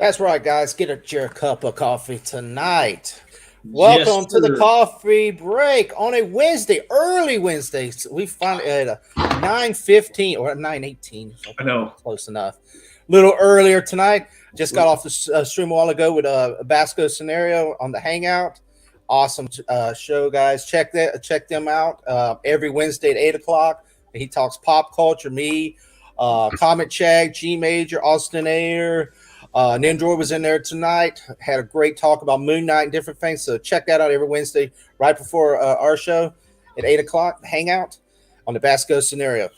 That's right, guys. Get your cup of coffee tonight. Yes, Welcome to the sir. coffee break on a Wednesday, early Wednesday. So we find it at 9:15 or 9:18. I know. Close enough. A little earlier tonight. Just got off the stream a while ago with a Basco scenario on the Hangout. Awesome show, guys. Check them out every Wednesday at 8 o'clock. He talks pop culture. Me, Comet Chag, G Major, Austin Ayer. Nindroid was in there tonight. Had a great talk about Moon Knight and different things. So check that out every Wednesday right before our show at 8 o'clock. Hangout on the Basco scenario.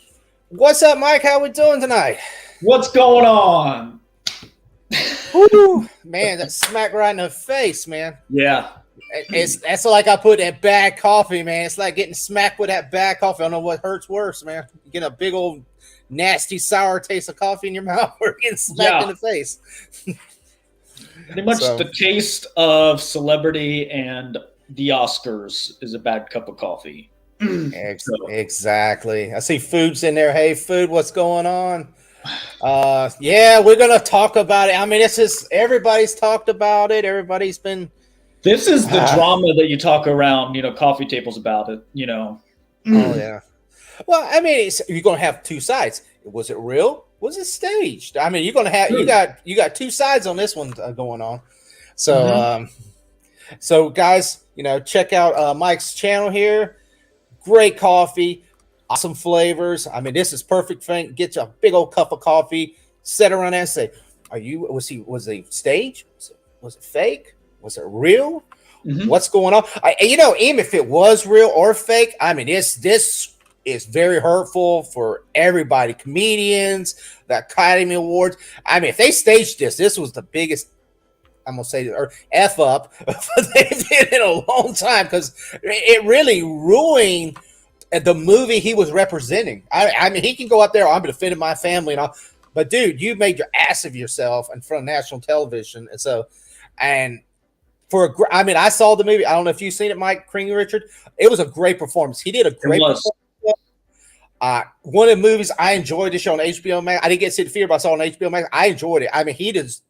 What's up, Mike? How we doing tonight? What's going on? Woo, man, that smack right in the face, man. Yeah. That's like I put that bad coffee, man. It's like getting smacked with that bad coffee. I don't know what hurts worse, man. You get a big old nasty sour taste of coffee in your mouth or getting smacked in the face. Pretty much the taste of celebrity and the Oscars is a bad cup of coffee. Exactly. I see Food's in there. Hey, Food, what's going on? Yeah, we're gonna talk about it. I mean, it's just everybody's talked about it. Everybody's been. This is the drama that you talk around, coffee tables about it. Oh yeah. Well, I mean, you're gonna have two sides. Was it real? Was it staged? I mean, you're gonna have you got two sides on this one going on. So, so guys, check out Mike's channel here. Great coffee, awesome flavors. I mean, this is perfect thing. Get you a big old cup of coffee, sit around there and say, was he staged? Was it fake? Was it real? What's going on? Even if it was real or fake, I mean, this is very hurtful for everybody. Comedians, the Academy Awards. I mean, if they staged this was the biggest, I'm gonna say, or F up they did in a long time, because it really ruined the movie he was representing. I mean, he can go up there, I'm defending my family and all, but dude, you made your ass of yourself in front of national television. And so, I saw the movie. I don't know if you've seen it, Mike Richard. It was a great performance. He did a great performance. One of the movies I enjoyed this show on HBO Max. I didn't get to see the theater, but I saw it on HBO Max. I enjoyed it. I mean, it's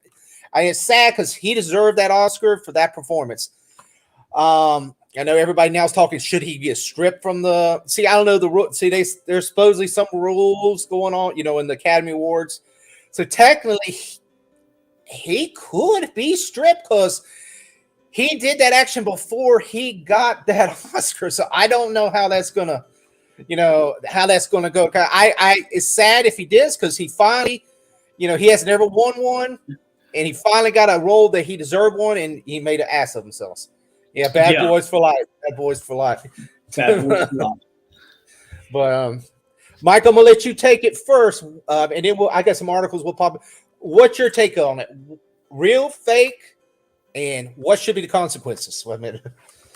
sad because he deserved that Oscar for that performance. I know everybody now is talking, should he get stripped from the? See, I don't know the rule. See, there's supposedly some rules going on, in the Academy Awards. So technically, he could be stripped because he did that action before he got that Oscar. So I don't know how that's gonna, how that's gonna go. It's sad if he does, because he finally, he has never won one. And he finally got a role that he deserved one, and he made an ass of himself. Yeah, bad boys for life. Bad boys for life. Bad boys for life. But Mike, I'm gonna let you take it first, and then I guess some articles will pop. What's your take on it? Real, fake, and what should be the consequences? Wait a minute.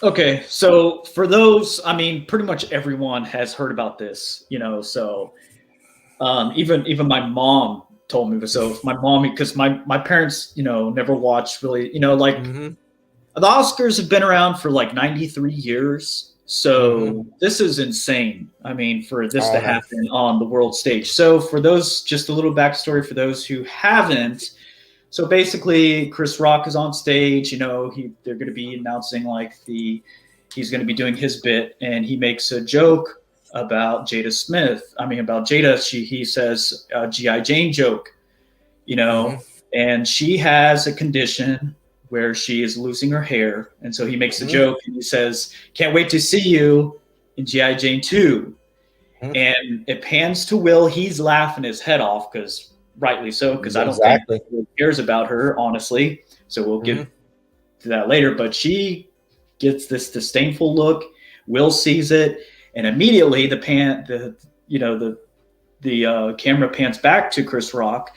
Okay, so for those, I mean, pretty much everyone has heard about this, So even my mom told me. So my mom, because my parents, never watched really, the Oscars have been around for like 93 years. So this is insane. I mean, for this to happen on the world stage. So for those, just a little backstory for those who haven't. So basically, Chris Rock is on stage. They're going to be announcing he's going to be doing his bit, and he makes a joke about Jada Smith. I mean, about Jada, he says G.I. Jane joke, and she has a condition where she is losing her hair. And so he makes a joke and he says, can't wait to see you in G.I. Jane 2. And it pans to Will. He's laughing his head off, because rightly so, because I don't think he cares about her, honestly. So we'll get to that later. But she gets this disdainful look. Will sees it. And immediately the camera pans back to Chris Rock,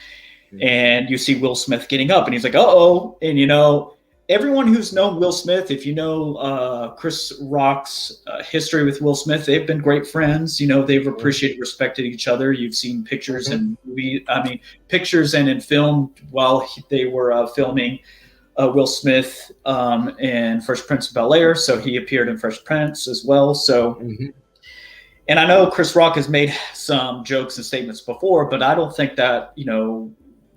and you see Will Smith getting up, and he's like, "Uh-oh!" And everyone who's known Will Smith, if you know Chris Rock's history with Will Smith, they've been great friends. They've appreciated, respected each other. You've seen pictures and pictures and in film while they were filming Will Smith in Fresh Prince of Bel-Air. So he appeared in Fresh Prince as well. So. And I know Chris Rock has made some jokes and statements before, but I don't think that,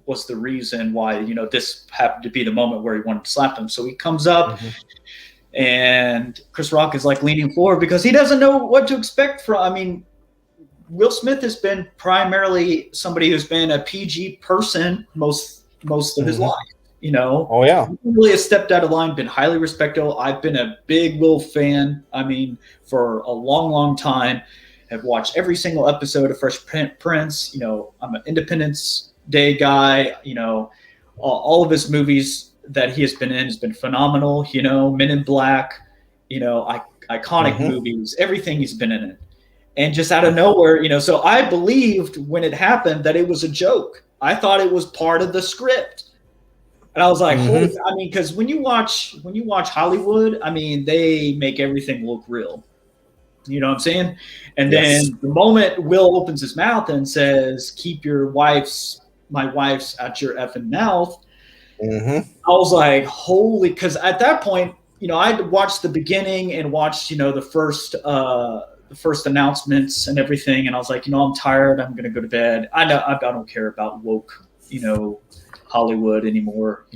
was the reason why, this happened to be the moment where he wanted to slap him. So he comes up and Chris Rock is like leaning forward because he doesn't know what to expect from, I mean, Will Smith has been primarily somebody who's been a PG person most of his life, Oh yeah. He really has stepped out of line, been highly respectable. I've been a big Will fan, I mean, for a long, long time. Have watched every single episode of Fresh Prince. I'm an Independence Day guy. All of his movies that he has been in has been phenomenal. Men in Black, iconic movies, everything he's been in it. And just out of nowhere, so I believed when it happened that it was a joke. I thought it was part of the script. And I was like, holy, I mean, because when you watch Hollywood, I mean, they make everything look real. You know what I'm saying? And then the moment Will opens his mouth and says, keep my wife's at your effing mouth, I was like, holy, because at that point, I'd watched the beginning and watched, the first announcements and everything. And I was like, I'm tired. I'm going to go to bed. I don't care about woke, Hollywood anymore.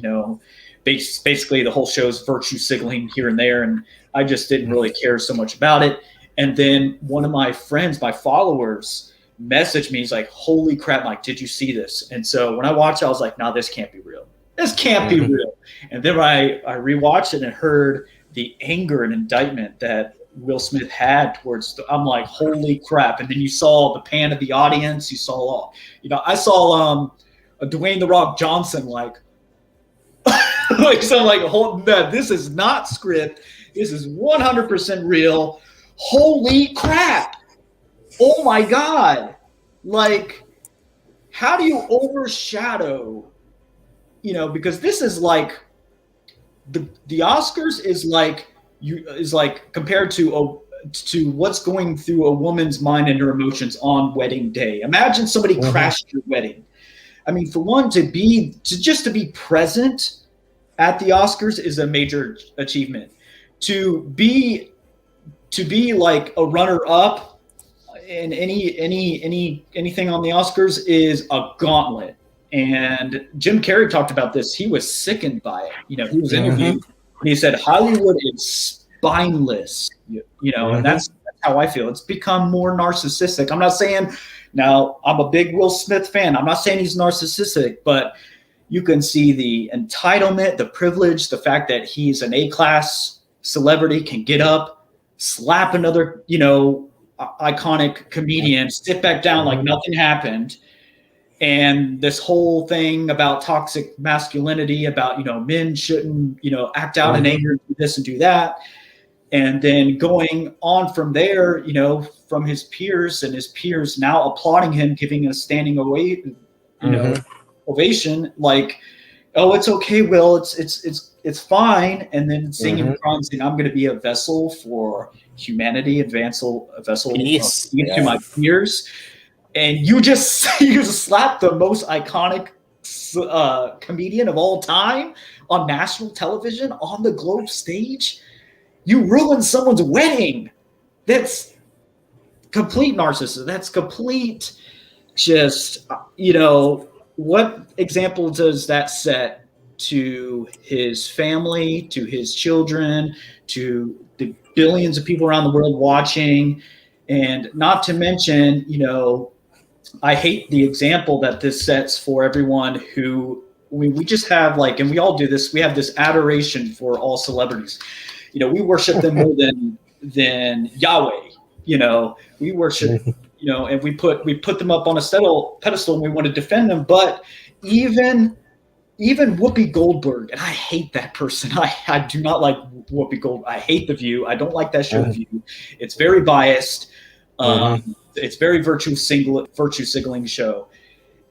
Basically the whole show's virtue signaling here and there. And I just didn't really care so much about it. And then one of my friends, my followers, messaged me. He's like, holy crap, Mike, did you see this? And so when I watched it, I was like, no, this can't be real. This can't be real. And then I rewatched it and heard the anger and indictment that Will Smith had towards I'm like, holy crap. And then you saw the pan of the audience. You saw, I saw Dwayne "The Rock" Johnson like so I'm like, no, this is not script. This is 100% real. Holy crap. Oh my God. Like, how do you overshadow, because this is like the Oscars is like compared to what's going through a woman's mind and her emotions on wedding day. Imagine somebody crashed your wedding. I mean, for one, to be present at the Oscars is a major achievement. To be like a runner-up in anything on the Oscars is a gauntlet. And Jim Carrey talked about this. He was sickened by it. He was interviewed and he said Hollywood is spineless. And that's how I feel. It's become more narcissistic. I'm not saying now I'm a big Will Smith fan. I'm not saying he's narcissistic, but you can see the entitlement, the privilege, the fact that he's an A-class celebrity, can get up, slap another, iconic comedian, sit back down like nothing happened. And this whole thing about toxic masculinity, about, men shouldn't, act out in anger, do this and do that. And then going on from there, from his peers and his peers now applauding him, giving a standing ovation, like, oh, it's okay, Will, it's fine. And then seeing him crying, saying, I'm going to be a vessel for humanity, a vessel to my peers. And you just slapped the most iconic comedian of all time on national television on the globe stage. You ruined someone's wedding. That's complete narcissism. That's complete just, what example does that set to his family, to his children, to the billions of people around the world watching? And not to mention, I hate the example that this sets for everyone who we just have and we all do this. We have this adoration for all celebrities. We worship them more than Yahweh. We worship, and we put them up on a pedestal and we want to defend them. But even Whoopi Goldberg, and I hate that person. I do not like Whoopi Goldberg. I hate The View. I don't like that show, The View. It's very biased. It's very virtue signaling show.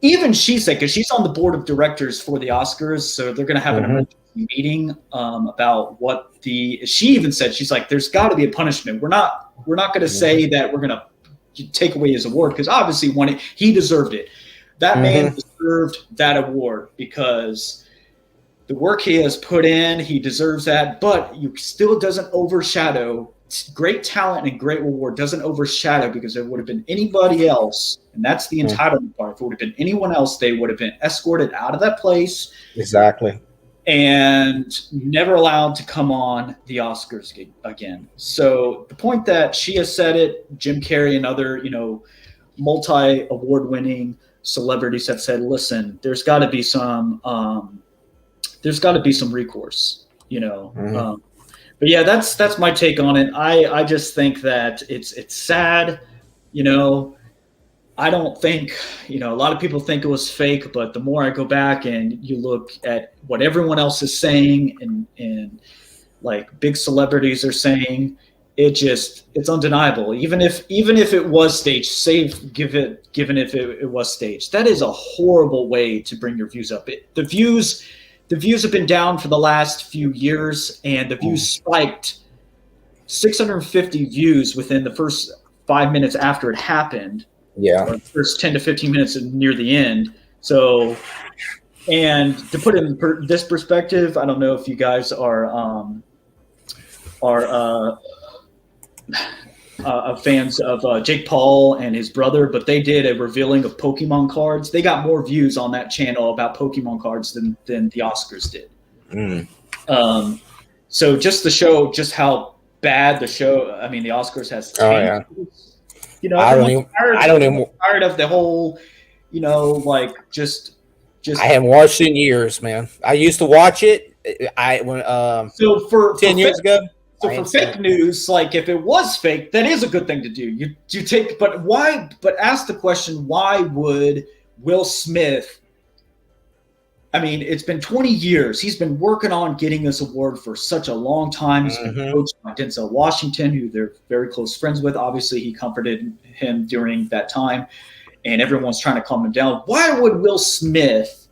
Even she said, because she's on the board of directors for the Oscars, so they're going to have an emergency meeting about what she even said, she's like, there's got to be a punishment. We're not going to say that we're going to take away his award, because obviously he deserved it. That man deserved that award because the work he has put in, he deserves that, but you still doesn't overshadow great talent and great reward doesn't overshadow, because it would have been anybody else, and that's the entitlement part. If it would have been anyone else, they would have been escorted out of that place. Exactly. And never allowed to come on the Oscars again. So the point that she has said it, Jim Carrey and other, multi-award-winning celebrities have said, listen, there's got to be some recourse, but yeah, that's my take on it. I just think that it's sad, I don't think, a lot of people think it was fake, but the more I go back and you look at what everyone else is saying and like big celebrities are saying, it's undeniable. Even if it was staged, given if it was staged, that is a horrible way to bring your views up. The views have been down for the last few years, and the views spiked 650 views within the first 5 minutes after it happened. Yeah. Or first 10 to 15 minutes near the end. So, and to put it in this perspective, I don't know if you guys are fans of Jake Paul and his brother, but they did a revealing of Pokemon cards. They got more views on that channel about Pokemon cards than the Oscars did. So just to show just how bad the Oscars has changed. Oh yeah. I don't even tired of the whole, just. I haven't watched it in years, man. I used to watch it. So for 10 years ago. So for fake news, like if it was fake, that is a good thing to do. You take, but why? But ask the question: why would Will Smith? I mean, it's been 20 years. He's been working on getting this award for such a long time. He's been coached by Denzel Washington, who they're very close friends with. Obviously, he comforted him during that time, and everyone's trying to calm him down. Why would Will Smith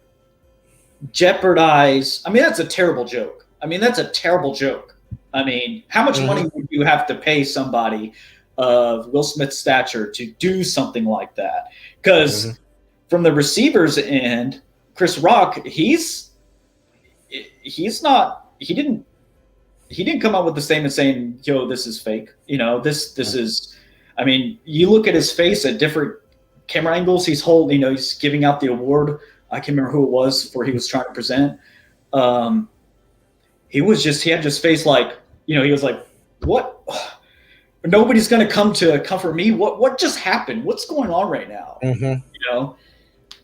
jeopardize? I mean, that's a terrible joke. I mean, how much money would you have to pay somebody of Will Smith's stature to do something like that? Because from the receiver's end, Chris Rock, he didn't come out with the statement saying, "Yo, this is fake." This is. I mean, you look at his face at different camera angles. He's holding, he's giving out the award. I can't remember who it was before he was trying to present. He had just face like, he was like, "What? Nobody's going to come to comfort me. What just happened? What's going on right now?"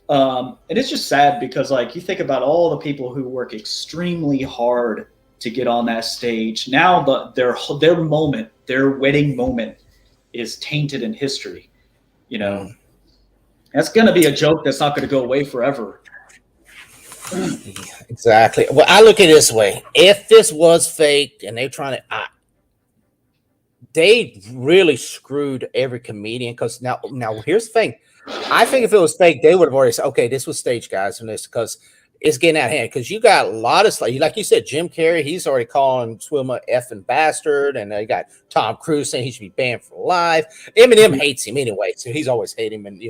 And it's just sad because, like, you think about all the people who work extremely hard to get on that stage. Now their wedding moment is tainted in history. That's going to be a joke that's not going to go away forever. Exactly. Well, I look at it this way: if this was fake and they're trying to, they really screwed every comedian. Because now here's the thing: I think if it was fake, they would have already said, "Okay, this was staged, guys," and this because it's getting out of hand. Because you got a lot of like you said, Jim Carrey, he's already calling Swimmer effing bastard, and they got Tom Cruise saying he should be banned for life. Eminem hates him anyway, so he's always hated him, and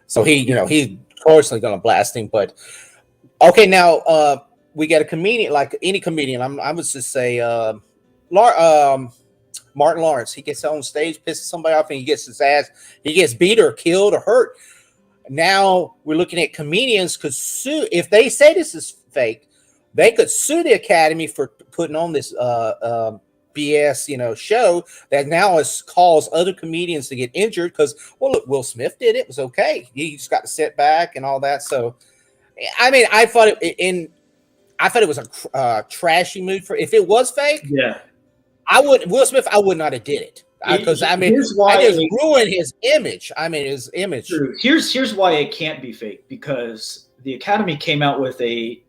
so he's personally going to blast him, but. Okay, now we got a comedian, like any comedian. I would just say Martin Lawrence. He gets on stage, pisses somebody off, and he gets his ass. He gets beat or killed or hurt. Now we're looking at comedians could sue if they say this is fake. They could sue the Academy for putting on this BS show that now has caused other comedians to get injured because look, Will Smith did it. It was okay. He just got to sit back and all that. So. I mean, I thought it was a trashy move for if it was fake. Yeah, Will Smith. I would not have did it because I just ruined his image. I mean, his image. True. Here's why it can't be fake, because the Academy came out with an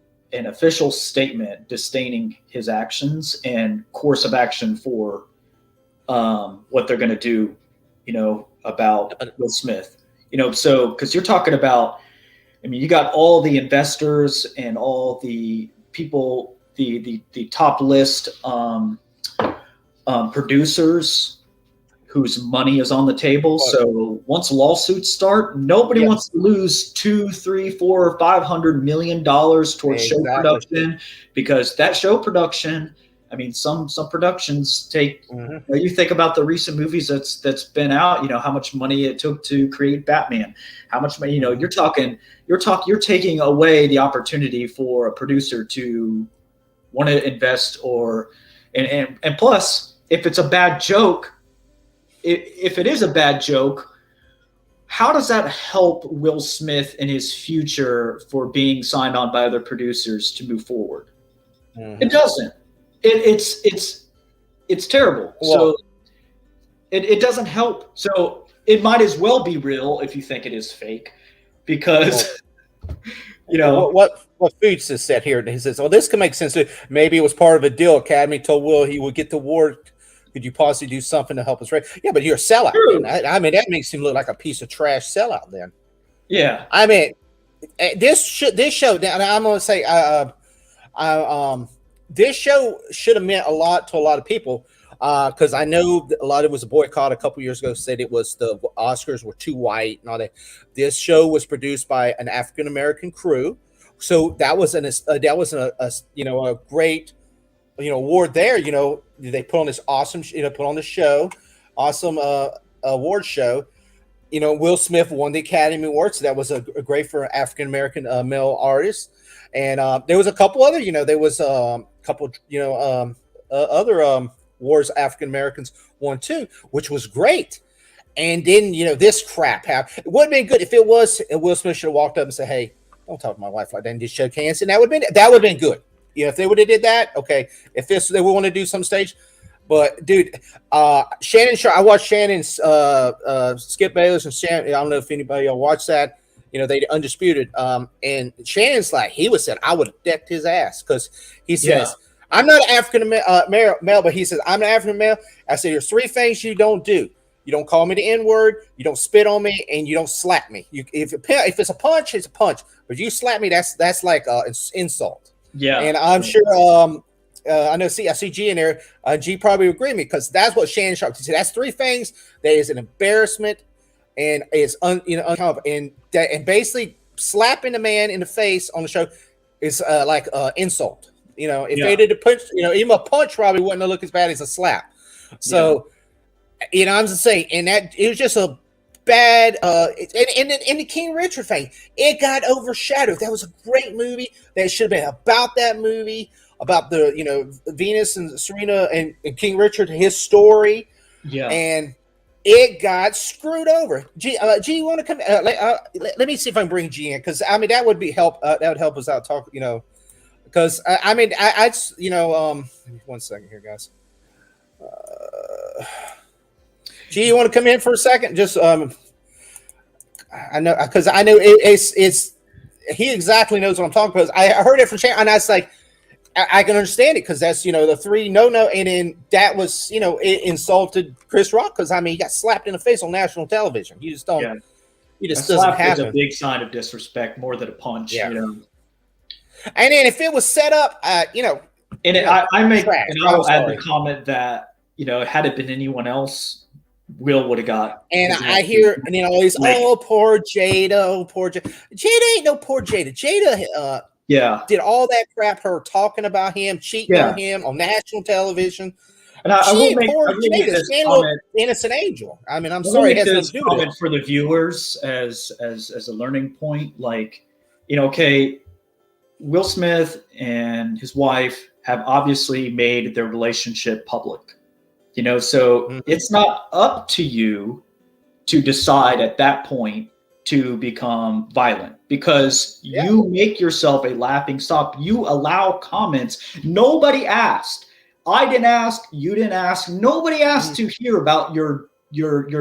official statement disdaining his actions and course of action for what they're going to do, about Will Smith. So because you're talking about. I mean, you got all the investors and all the people, the top list producers whose money is on the table. So once lawsuits start, nobody wants to lose $200, $300, $400, $500 million towards show production, because that show production, I mean, some productions take. Mm-hmm. You think about the recent movies that's been out. How much money it took to create Batman. How much money? You're taking away the opportunity for a producer to want to invest and plus, if it's a bad joke, if it is a bad joke, how does that help Will Smith in his future for being signed on by other producers to move forward? Mm-hmm. It doesn't. It's terrible. Well, so it doesn't help. So it might as well be real if you think it is fake, because what Foods has said here. He says, "Oh, this can make sense. Maybe it was part of a deal. Academy told Will he would get the award. Could you possibly do something to help us raise?" Yeah, but you're a sellout. I mean, that makes him look like a piece of trash sellout. Then, yeah. I mean, this show. Now, I'm going to say, this show should have meant a lot to a lot of people, because I know a lot of it was a boycott a couple years ago. Said it was the Oscars were too white and all that. This show was produced by an African American crew, so that was a great award there. They put on this awesome awesome award show. Will Smith won the Academy Award, so that was a great for African American male artists. And there was a couple other, there was a couple, other awards African Americans won too, which was great. And then this crap happened. It wouldn't have been good if it was. Will Smith should have walked up and said, "Hey, don't talk to my wife like that," and just shook hands, and that would have been good. If they would have did that, okay. If they would want to do some stage, but dude, Shannon Sharp. I watched Shannon's Skip Bayless and Shannon. I don't know if anybody watched that. They undisputed. And Shannon's like, he was said, I would have decked his ass, because he says, I'm not an African male, but he says, I'm an African male. I said, there's 3 things you don't do. You don't call me the N-word, you don't spit on me, and you don't slap me. If it's a punch, it's a punch. But if you slap me, that's like an insult. Yeah. And I'm sure I know. I see G in there. G probably would agree with me, because that's what Shannon Sharp said. That's 3 things that is an embarrassment, and it's uncomfortable, and basically slapping a man in the face on the show is like insult. If they did a punch, even a punch probably wouldn't look as bad as a slap. So, I'm just saying, and that it was just a bad. And the King Richard thing, it got overshadowed. That was a great movie. That should have been about that movie, about the Venus and Serena and King Richard, his story. Yeah. And it got screwed over. G, you want to come? Let me see if I can bring G in, because I mean that would be help. That would help us out. Talk, because I mean I 1 second here, guys. G, you want to come in for a second? Just I know, because I know it's he exactly knows what I'm talking about. I heard it from Shane, and I was like, I can understand it, because that's the 3 no, and then that was it insulted Chris Rock, because I mean he got slapped in the face on national television. You just don't. Yeah. He just doesn't have a big sign of disrespect more than a punch. Yeah. And then if it was set up, I will add the comment that had it been anyone else, Will would have got. And I hear always, poor Jada, poor Jada. Jada ain't no poor Jada. Jada did all that crap, her talking about him, cheating on him on national television. And I will make this comment, innocent angel. I mean, I'm sorry, it has nothing to do with it. For the viewers as a learning point, like, okay, Will Smith and his wife have obviously made their relationship public. So it's not up to you to decide at that point to become violent, because you make yourself a laughing stock. You allow comments. Nobody asked. I didn't ask. You didn't ask. Nobody asked to hear about your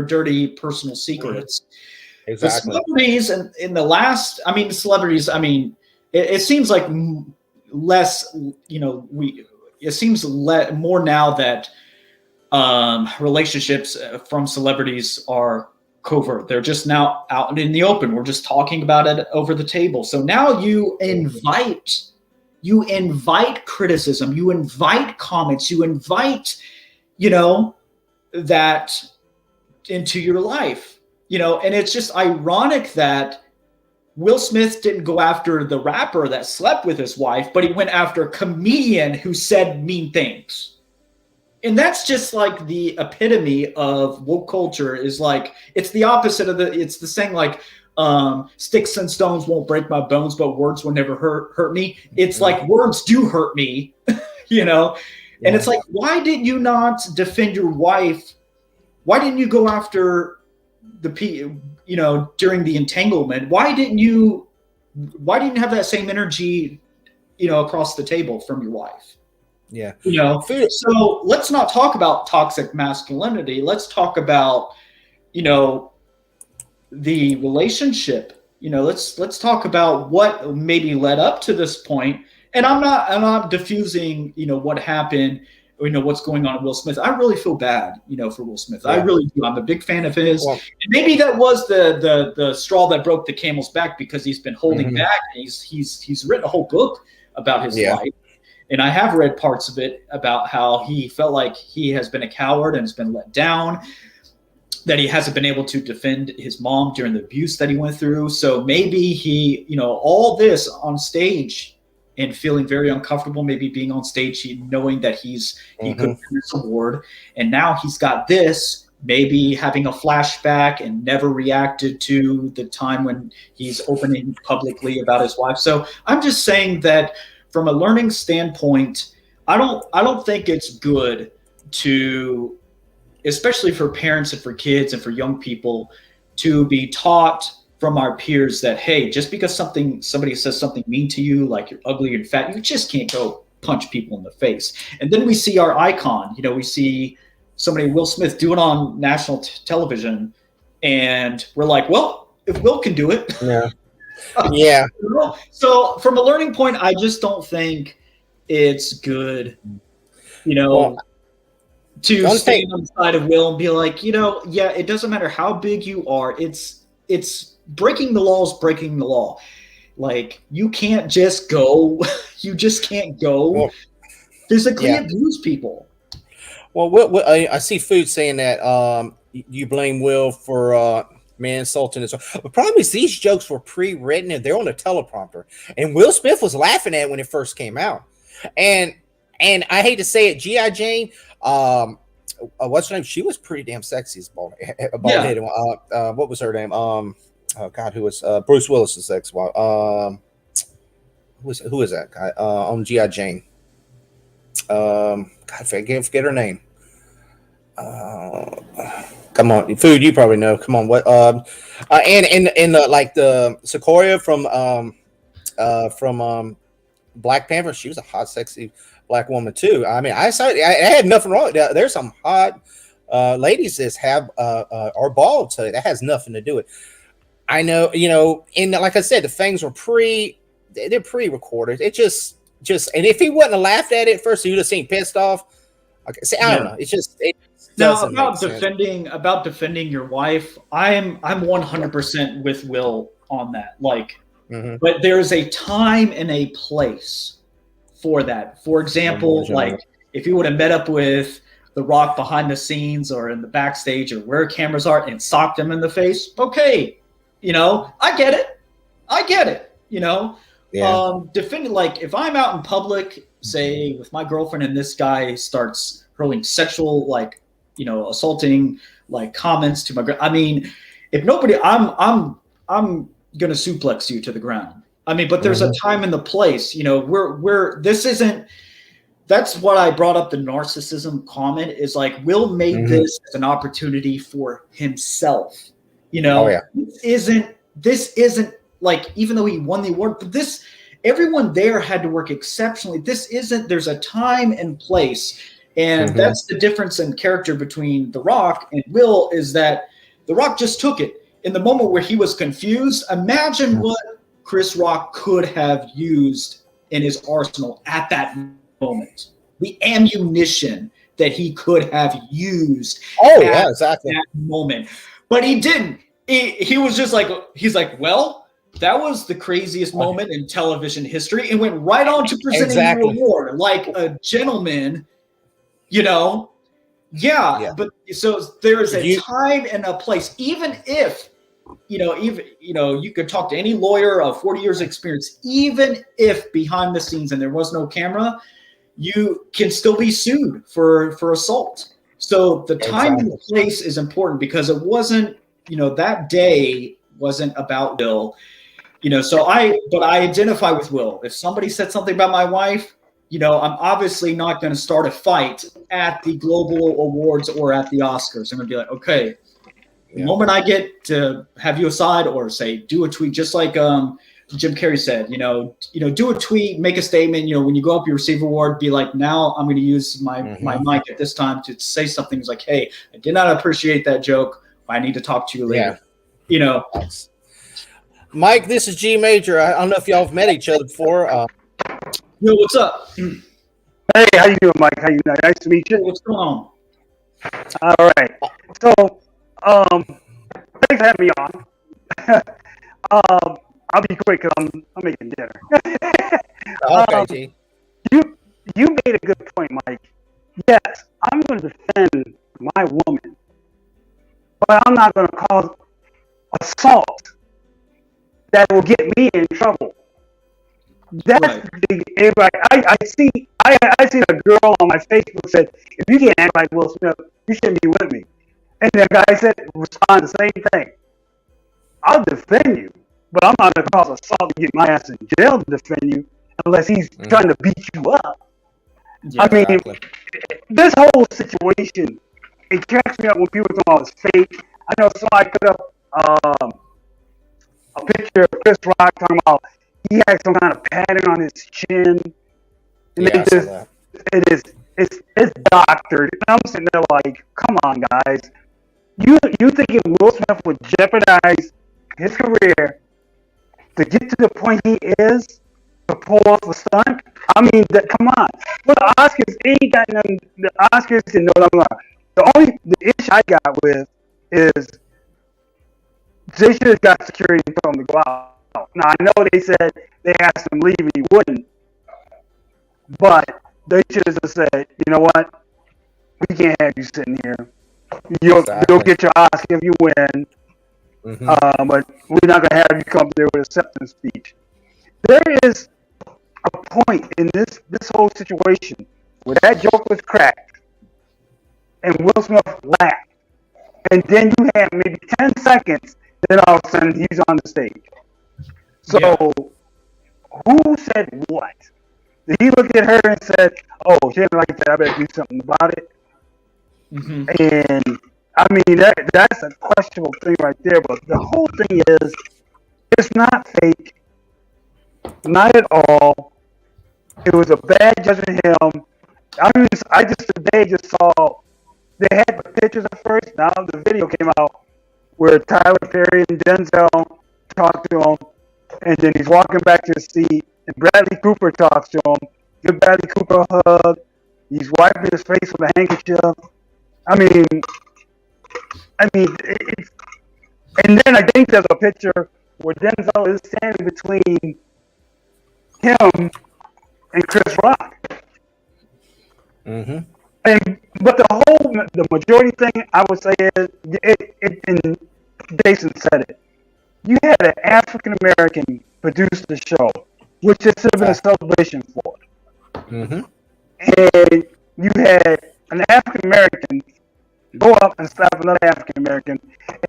dirty personal secrets. Exactly. The celebrities in the last, it seems like less, it seems more now that relationships from celebrities are covert. They're just now out in the open. We're just talking about it over the table. So now you invite criticism, you invite comments, you invite, that into your life, and it's just ironic that Will Smith didn't go after the rapper that slept with his wife, but he went after a comedian who said mean things. And that's just like the epitome of woke culture. Is like, it's the opposite of it's the saying like, sticks and stones won't break my bones, but words will never hurt me. It's like, words do hurt me, you know? Yeah. And it's like, why did you not defend your wife? Why didn't you go after during the entanglement? Why didn't you have that same energy, across the table from your wife? Yeah. So let's not talk about toxic masculinity. Let's talk about, the relationship. Let's talk about what maybe led up to this point. And I'm not diffusing, what happened, or, what's going on with Will Smith. I really feel bad, for Will Smith. Yeah. I really do. I'm a big fan of his. Well, and maybe that was the straw that broke the camel's back, because he's been holding back. He's written a whole book about his life. And I have read parts of it about how he felt like he has been a coward and has been let down, that he hasn't been able to defend his mom during the abuse that he went through. So maybe he, all this on stage and feeling very uncomfortable, maybe being on stage, knowing that he could win this award. And now he's got this, maybe having a flashback and never reacted to the time when he's opening publicly about his wife. So I'm just saying that from a learning standpoint, I don't think it's good to, especially for parents and for kids and for young people, to be taught from our peers that, hey, just because somebody says something mean to you, like you're ugly and fat, you just can't go punch people in the face. And then we see our icon, we see somebody, Will Smith, do it on national television, and we're like, well, if Will can do it. Yeah. Yeah. So from a learning point, I just don't think it's good, to stay on the side of Will and be like, yeah, it doesn't matter how big you are. It's breaking the law is breaking the law. Like, you can't just go, physically abuse people. Well, I see Food saying that you blame Will for man insulting us. The problem is these jokes were pre-written and they're on a teleprompter. And Will Smith was laughing at it when it first came out. And I hate to say it, G.I. Jane, what's her name? She was pretty damn sexy as bald head. What was her name? Who was Bruce Willis's ex-wife? Who is that guy on G.I. Jane? Forget her name. Come on, Food, you probably know. Come on, what? And like the Sequoia from Black Panther, she was a hot, sexy black woman too. I mean, I had nothing wrong. There's some hot ladies that have are bald, so that has nothing to do with it. I know, and like I said, the things were they're pre-recorded. It just and if he wouldn't have laughed at it first, he would have seemed pissed off. Okay, see, I don't know. It doesn't about defending your wife. I'm 100% with Will on that. Like, but there's a time and a place for that. For example, like if you would have met up with The Rock behind the scenes or in the backstage or where cameras are and socked him in the face, okay, I get it. Yeah. Defending, like, if I'm out in public, say with my girlfriend, and this guy starts hurling sexual, like, assaulting, like, comments to my girl. I mean, if nobody, I'm gonna suplex you to the ground. I mean, but there's a time and the place. This isn't. That's what I brought up. The narcissism comment is like, Will made this as an opportunity for himself. This isn't like, even though he won the award, but everyone there had to work exceptionally. There's a time and place. And that's the difference in character between The Rock and Will, is that The Rock just took it. In the moment where he was confused, imagine what Chris Rock could have used in his arsenal at that moment. The ammunition that he could have used at that moment. But he didn't. He was just like, well, that was the craziest moment in television history, and went right on to presenting the award like a gentleman, Yeah. But so there is a time and a place, even if even you could talk to any lawyer of 40 years experience, even if behind the scenes and there was no camera, you can still be sued for assault. So the time and the place is important, because it wasn't, that day wasn't about Will. But I identify with Will. If somebody said something about my wife, I'm obviously not going to start a fight at the global awards or at the Oscars. I'm going to be like, okay, the moment I get to have you aside or say, do a tweet, just like Jim Carrey said, do a tweet, make a statement, when you go up, you receive an award, be like, now I'm going to use my mic at this time to say something. It's like, hey, I did not appreciate that joke. I need to talk to you later. Mike, this is G Major. I don't know if y'all have met each other before. Yo, what's up? Hey, how you doing, Mike? How you doing? Nice to meet you. What's going on? All right. So, thanks for having me on. I'll be quick because I'm making dinner. Okay, G. You made a good point, Mike. Yes, I'm going to defend my woman, but I'm not going to cause assault that will get me in trouble. That's right. Everybody. I see a girl on my Facebook said, if you can't act like Will Smith, you shouldn't be with me. And the guy said, respond the same thing. I'll defend you, but I'm not going to cause assault to get my ass in jail to defend you unless he's trying to beat you up. Yeah, I mean, this whole situation, it cracks me up when people talk about it's fake. I know somebody put up a picture of Chris Rock talking about he had some kind of pattern on his chin. And it's doctored. And I'm sitting there like, come on, guys. You think if Will Smith would jeopardize his career to get to the point he is to pull off a stunt? I mean, come on. Well, the Oscars ain't got nothing. The Oscars can know what I'm going. The issue I got with is they should have got security and told him to go out. Now, I know they said they asked him to leave and he wouldn't. But they should have just said, you know what? We can't have you sitting here. You'll get your Oscar if you win. But we're not going to have you come there with acceptance speech. There is a point in this whole situation where that joke was cracked and Will Smith laughed. And then you have maybe 10 seconds, then all of a sudden he's on the stage. So, who said what? Did he look at her and said, oh, she didn't like that, I better do something about it? And, I mean, that's a questionable thing right there, but the whole thing is, it's not fake. Not at all. It was a bad judgment of him. I just today just saw, they had the pictures at first, now the video came out where Tyler Perry and Denzel talked to him, and then he's walking back to his seat, and Bradley Cooper talks to him, gives Bradley Cooper a hug, he's wiping his face with a handkerchief. I mean, it's, and then I think there's a picture where Denzel is standing between him and Chris Rock. But the majority thing I would say is, and Jason said it, you had an African American produce the show, which it should have been a celebration for. And you had an African American go up and slap another African American,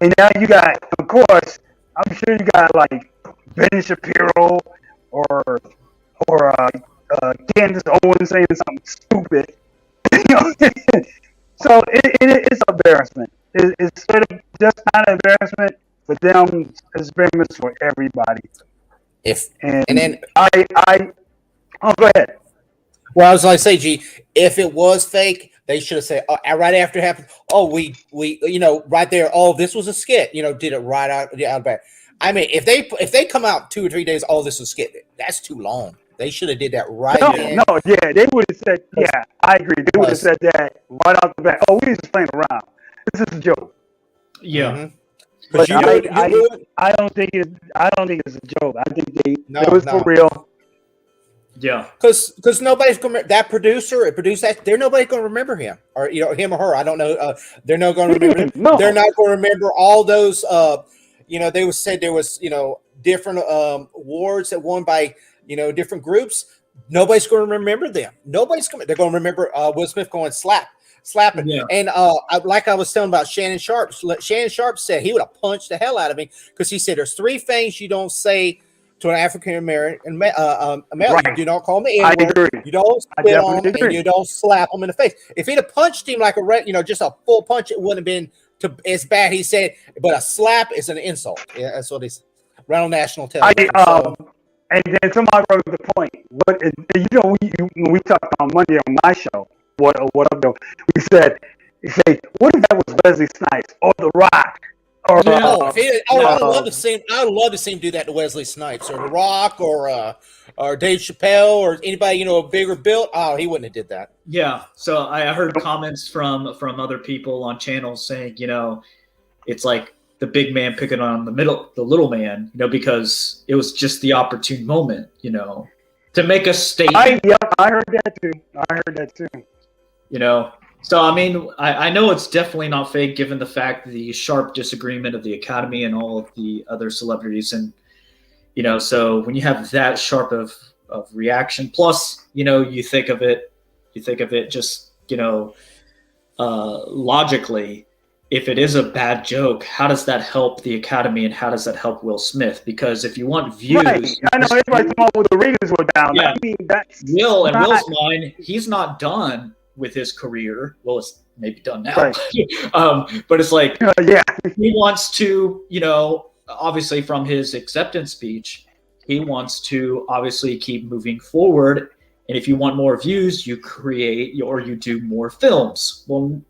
and now you got, of course, I'm sure you got like Ben Shapiro or Candace Owens saying something stupid. So it's embarrassment. It's sort of just not an embarrassment for them. It's embarrassment for everybody. Go ahead. Well, I was going to say, G, if it was fake, they should have said right after it happened. Oh, we right there. Oh, this was a skit. Did it right out back. I mean, if they come out 2 or 3 days, oh, this was a skit. That's too long. They should have did that right. They would have said, yeah, I agree. They would have said that right off the bat. Oh, we just playing around. This is a joke. Yeah. But I don't think it's a joke. I think it was for real. Yeah, because nobody's going to that producer produced that. They're nobody going to remember him or him or her. I don't know. They're not going to remember him. No. They're not going to remember all those they said there was, different awards that won by, different groups. Nobody's going to remember them. They're going to remember Will Smith going slapping. Yeah. And like I was telling about Shannon Sharp. Shannon Sharp said he would have punched the hell out of me because he said there's 3 things you don't say to an African American male. Right. You do not call him the I N-word. agree. You don't spit on him, and you don't slap him in the face. If he'd have punched him like just a full punch, it wouldn't have been as bad. He said, but a slap is an insult. Yeah, that's what he's around national television. And then somebody brought up the point. When we talked on Monday on my show, what up though? We said, what if that was Wesley Snipes or The Rock? Or, I would love to see him do that to Wesley Snipes or The Rock or Dave Chappelle or anybody bigger built. Oh, he wouldn't have did that. Yeah. So I heard comments from other people on channels saying, it's like the big man picking on the little man, because it was just the opportune moment, to make a statement. I heard that too. So, I mean, I know it's definitely not fake given the fact the sharp disagreement of the Academy and all of the other celebrities. And, so when you have that sharp of reaction, plus, you think of it just, logically, if it is a bad joke, how does that help the Academy and how does that help Will Smith? Because if you want views... Right. I know everybody's talking about the ratings were down. Yeah. I mean, that's Will's mind, he's not done with his career. Well, it's maybe done now. Right. But it's like, he wants to, obviously from his acceptance speech, he wants to obviously keep moving forward. And if you want more views, you create or you do more films. Well,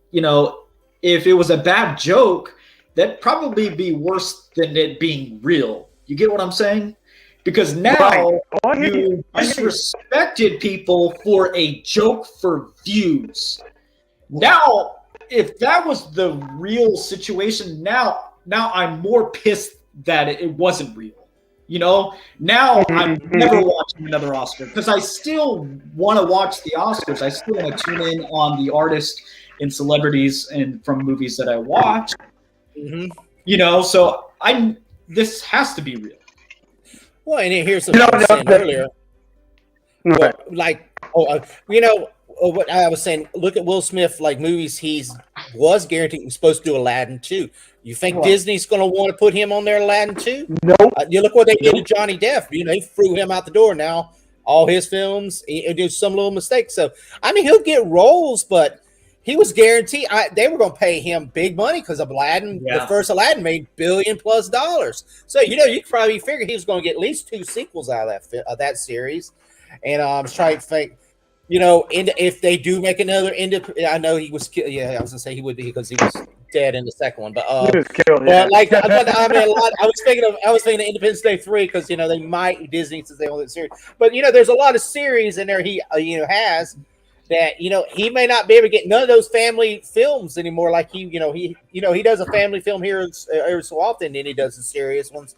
if it was a bad joke, that'd probably be worse than it being real. You get what I'm saying? Because now you disrespected people for a joke for views. Now, if that was the real situation, now I'm more pissed that it wasn't real. Now I'm never watching another Oscar because I still want to watch the Oscars. I still want to tune in on the artists and celebrities and from movies that I watch. So this has to be real. Well, and here's what I was saying earlier. What I was saying, look at Will Smith, like movies was guaranteed he was supposed to do Aladdin 2. You think Disney's going to want to put him on their Aladdin 2? No. You look what they did to Johnny Depp. They threw him out the door. Now all his films, he did some little mistakes. So, I mean, he'll get roles, but he was guaranteed. They were going to pay him big money because of Aladdin. Yeah. The first Aladdin made $1 billion+. So you could probably figure he was going to get at least 2 sequels out of that series. And I was trying to think, if they do make another I know he was killed. Yeah, I was gonna say he would be because he was dead in the second one. But he was killed. Yeah. I was thinking of Independence Day 3 because they might Disney since they own that series. But there's a lot of series in there he has. That he may not be able to get none of those family films anymore. Like he does a family film here every so often, and then he does the serious ones.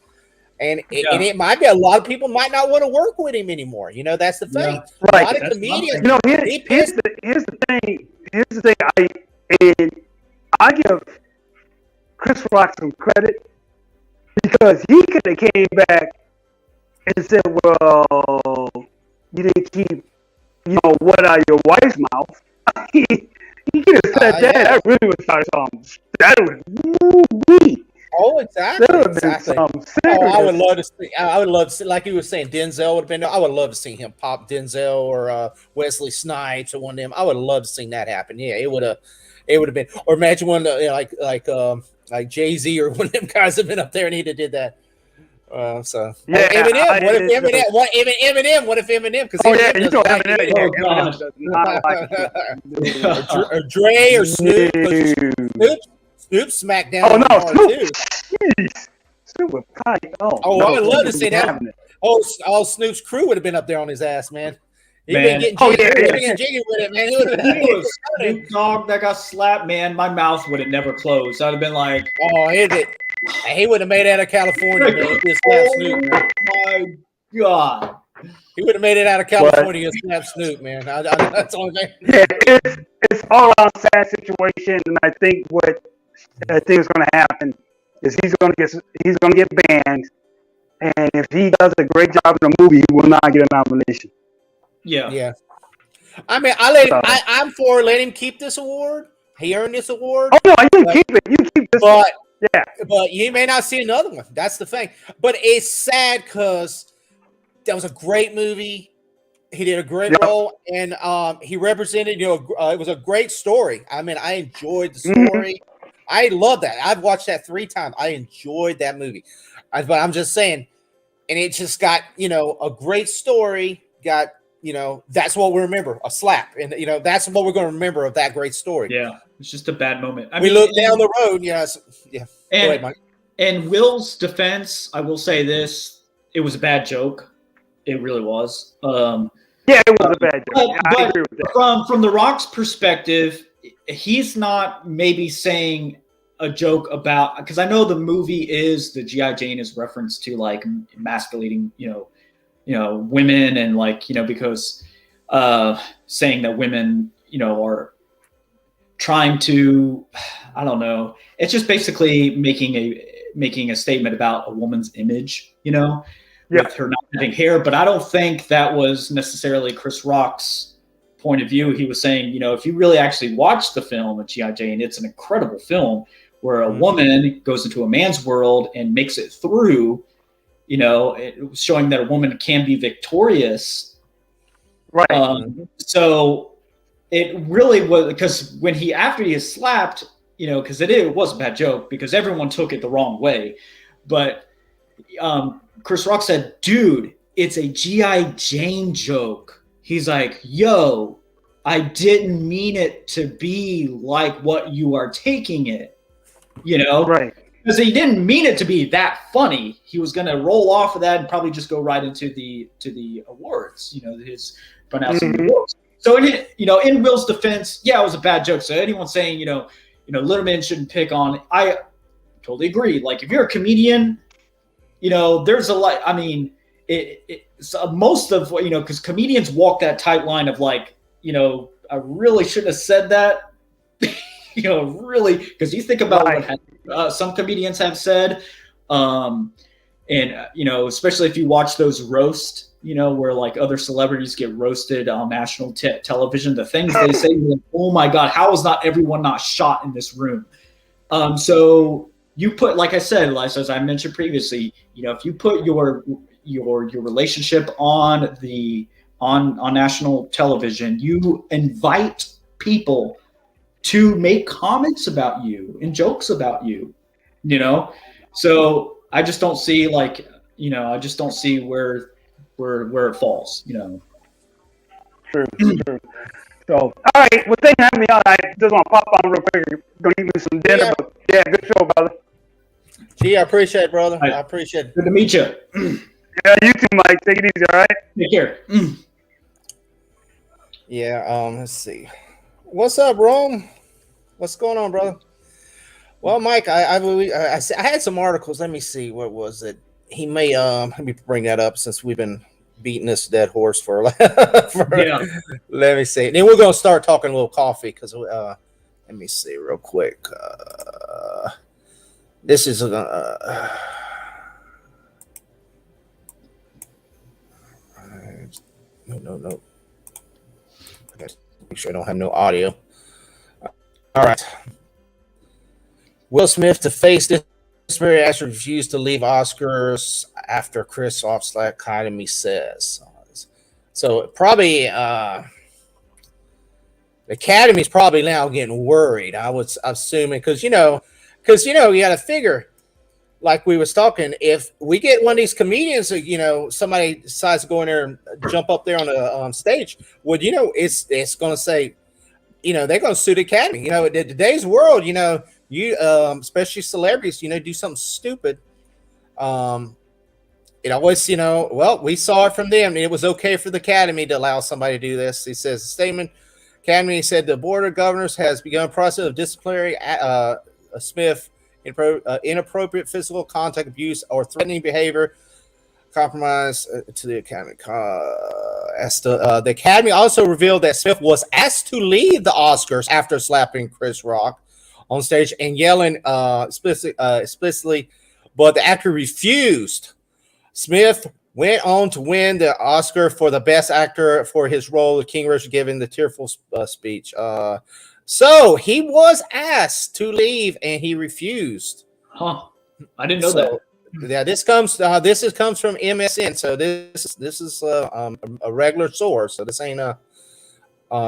And it might be a lot of people might not want to work with him anymore. That's the thing. Yeah. Right. A lot of comedians. Here's the thing. I give Chris Rock some credit because he could have came back and said, "Well, you didn't keep." What out of your wife's mouth? He could have said that. That really was something. That was woo-wee. Oh, exactly. That would have been something serious. I would love to see, like you were saying, Denzel would have been. I would love to see him pop Denzel or Wesley Snipes or one of them. I would love to see that happen. Yeah, it would have been. Or imagine one like Jay-Z or one of them guys have been up there and he'd have did that. Eminem. What if Eminem? What if Eminem? Because Eminem. Or Dre or Snoop. Snoop smacked down. Oh no, Snoop! Jeez. Snoop was tight. I would love to see that. All Snoop's crew would have been up there on his ass, man. He'd been getting jiggy with it, man. He would have Snoop Dogg that got slapped, man. My mouth would have never closed. I'd have been like, he would have made it out of California, man. Snoop. My God. He would have made it out of California and slapped Snoop, man. That's the only thing. Yeah, it's all around sad situation, and I think is going to happen is he's gonna get banned, and if he does a great job in the movie, he will not get a nomination. Yeah. I mean, I'm for letting him keep this award. He earned this award. Oh no, you can keep it. You keep this. But yeah, but you may not see another one. That's the thing. But it's sad because that was a great movie. He did a great role, and he represented. It was a great story. I mean, I enjoyed the story. I love that. I've watched that 3 times. I enjoyed that movie. But I'm just saying, and it just got a great story. Got that's what we remember, a slap, and that's what we're going to remember of that great story. Yeah, it's just a bad moment. We look down the road. Yes, yeah. And, go ahead, Mike. In Will's defense, I will say this: it was a bad joke. It really was. Yeah, it was a bad joke. I agree with that. From The Rock's perspective, he's not maybe saying a joke about, because I know the movie is the G.I. Jane is reference to like emasculating, women, and like, because saying that women, are trying to, I don't know. It's just basically making a statement about a woman's image, with her not having hair. But I don't think that was necessarily Chris Rock's point of view. He was saying, if you really actually watch the film of G.I. Jane, it's an incredible film where a woman goes into a man's world and makes it through, it was showing that a woman can be victorious. Right. So it really was, because after he is slapped, because it was a bad joke because everyone took it the wrong way. But Chris Rock said, dude, it's a G.I. Jane joke. He's like, yo, I didn't mean it to be like what you are taking it, Right. Because he didn't mean it to be that funny. He was going to roll off of that and probably just go right into the awards, his pronouncing the awards. So in Will's defense, yeah, it was a bad joke. So anyone saying, Letterman shouldn't pick on, I totally agree. Like if you're a comedian, there's a lot. I mean, it's most of what, because comedians walk that tight line of like, I really shouldn't have said that. Really, because you think about what some comedians have said, and especially if you watch those roast, where like other celebrities get roasted on national television, the things they say, like, oh my God, how is not everyone not shot in this room? So you put, like I said, Eliza, as I mentioned previously, if you put your relationship on national television, you invite people to make comments about you and jokes about you, So I just don't see I just don't see where it falls, True. So, all right. Well, thank you for having me on. I just want to pop on real quick. Gonna eat me some dinner, but yeah, good show, brother. Gee, I appreciate it, brother. I appreciate it. Good to meet you. Yeah, you too, Mike. Take it easy, all right? Take care. Yeah, let's see. What's up, Rome? What's going on, brother? Well, Mike, I had some articles. Let me see. What was it? He may let me bring that up since we've been beating this dead horse for Yeah. Let me see. And then we're gonna start talking a little coffee because let me see real quick. This is no. Okay, make sure I don't have no audio. All right. Will Smith to face disciplinary action, refused to leave Oscars after Chris Rock's Academy says. So probably the Academy's probably now getting worried. I was assuming because you got to figure, like we was talking, if we get one of these comedians, somebody decides to go in there and jump up there on the stage, well, it's going to say, they're going to sue the Academy. In today's world, you especially celebrities, do something stupid. It always, well, we saw it from them. It was okay for the Academy to allow somebody to do this. He says a statement. Academy said the Board of Governors has begun a process of disciplinary Smith inappropriate physical contact, abuse, or threatening behavior, compromise to the Academy. The Academy also revealed that Smith was asked to leave the Oscars after slapping Chris Rock on stage and yelling explicitly, but the actor refused. Smith went on to win the Oscar for the Best Actor for his role of King Richard, giving the tearful speech. So he was asked to leave, and he refused. Huh? I didn't know that. Yeah, this comes from MSN. So this is a regular source. So this ain't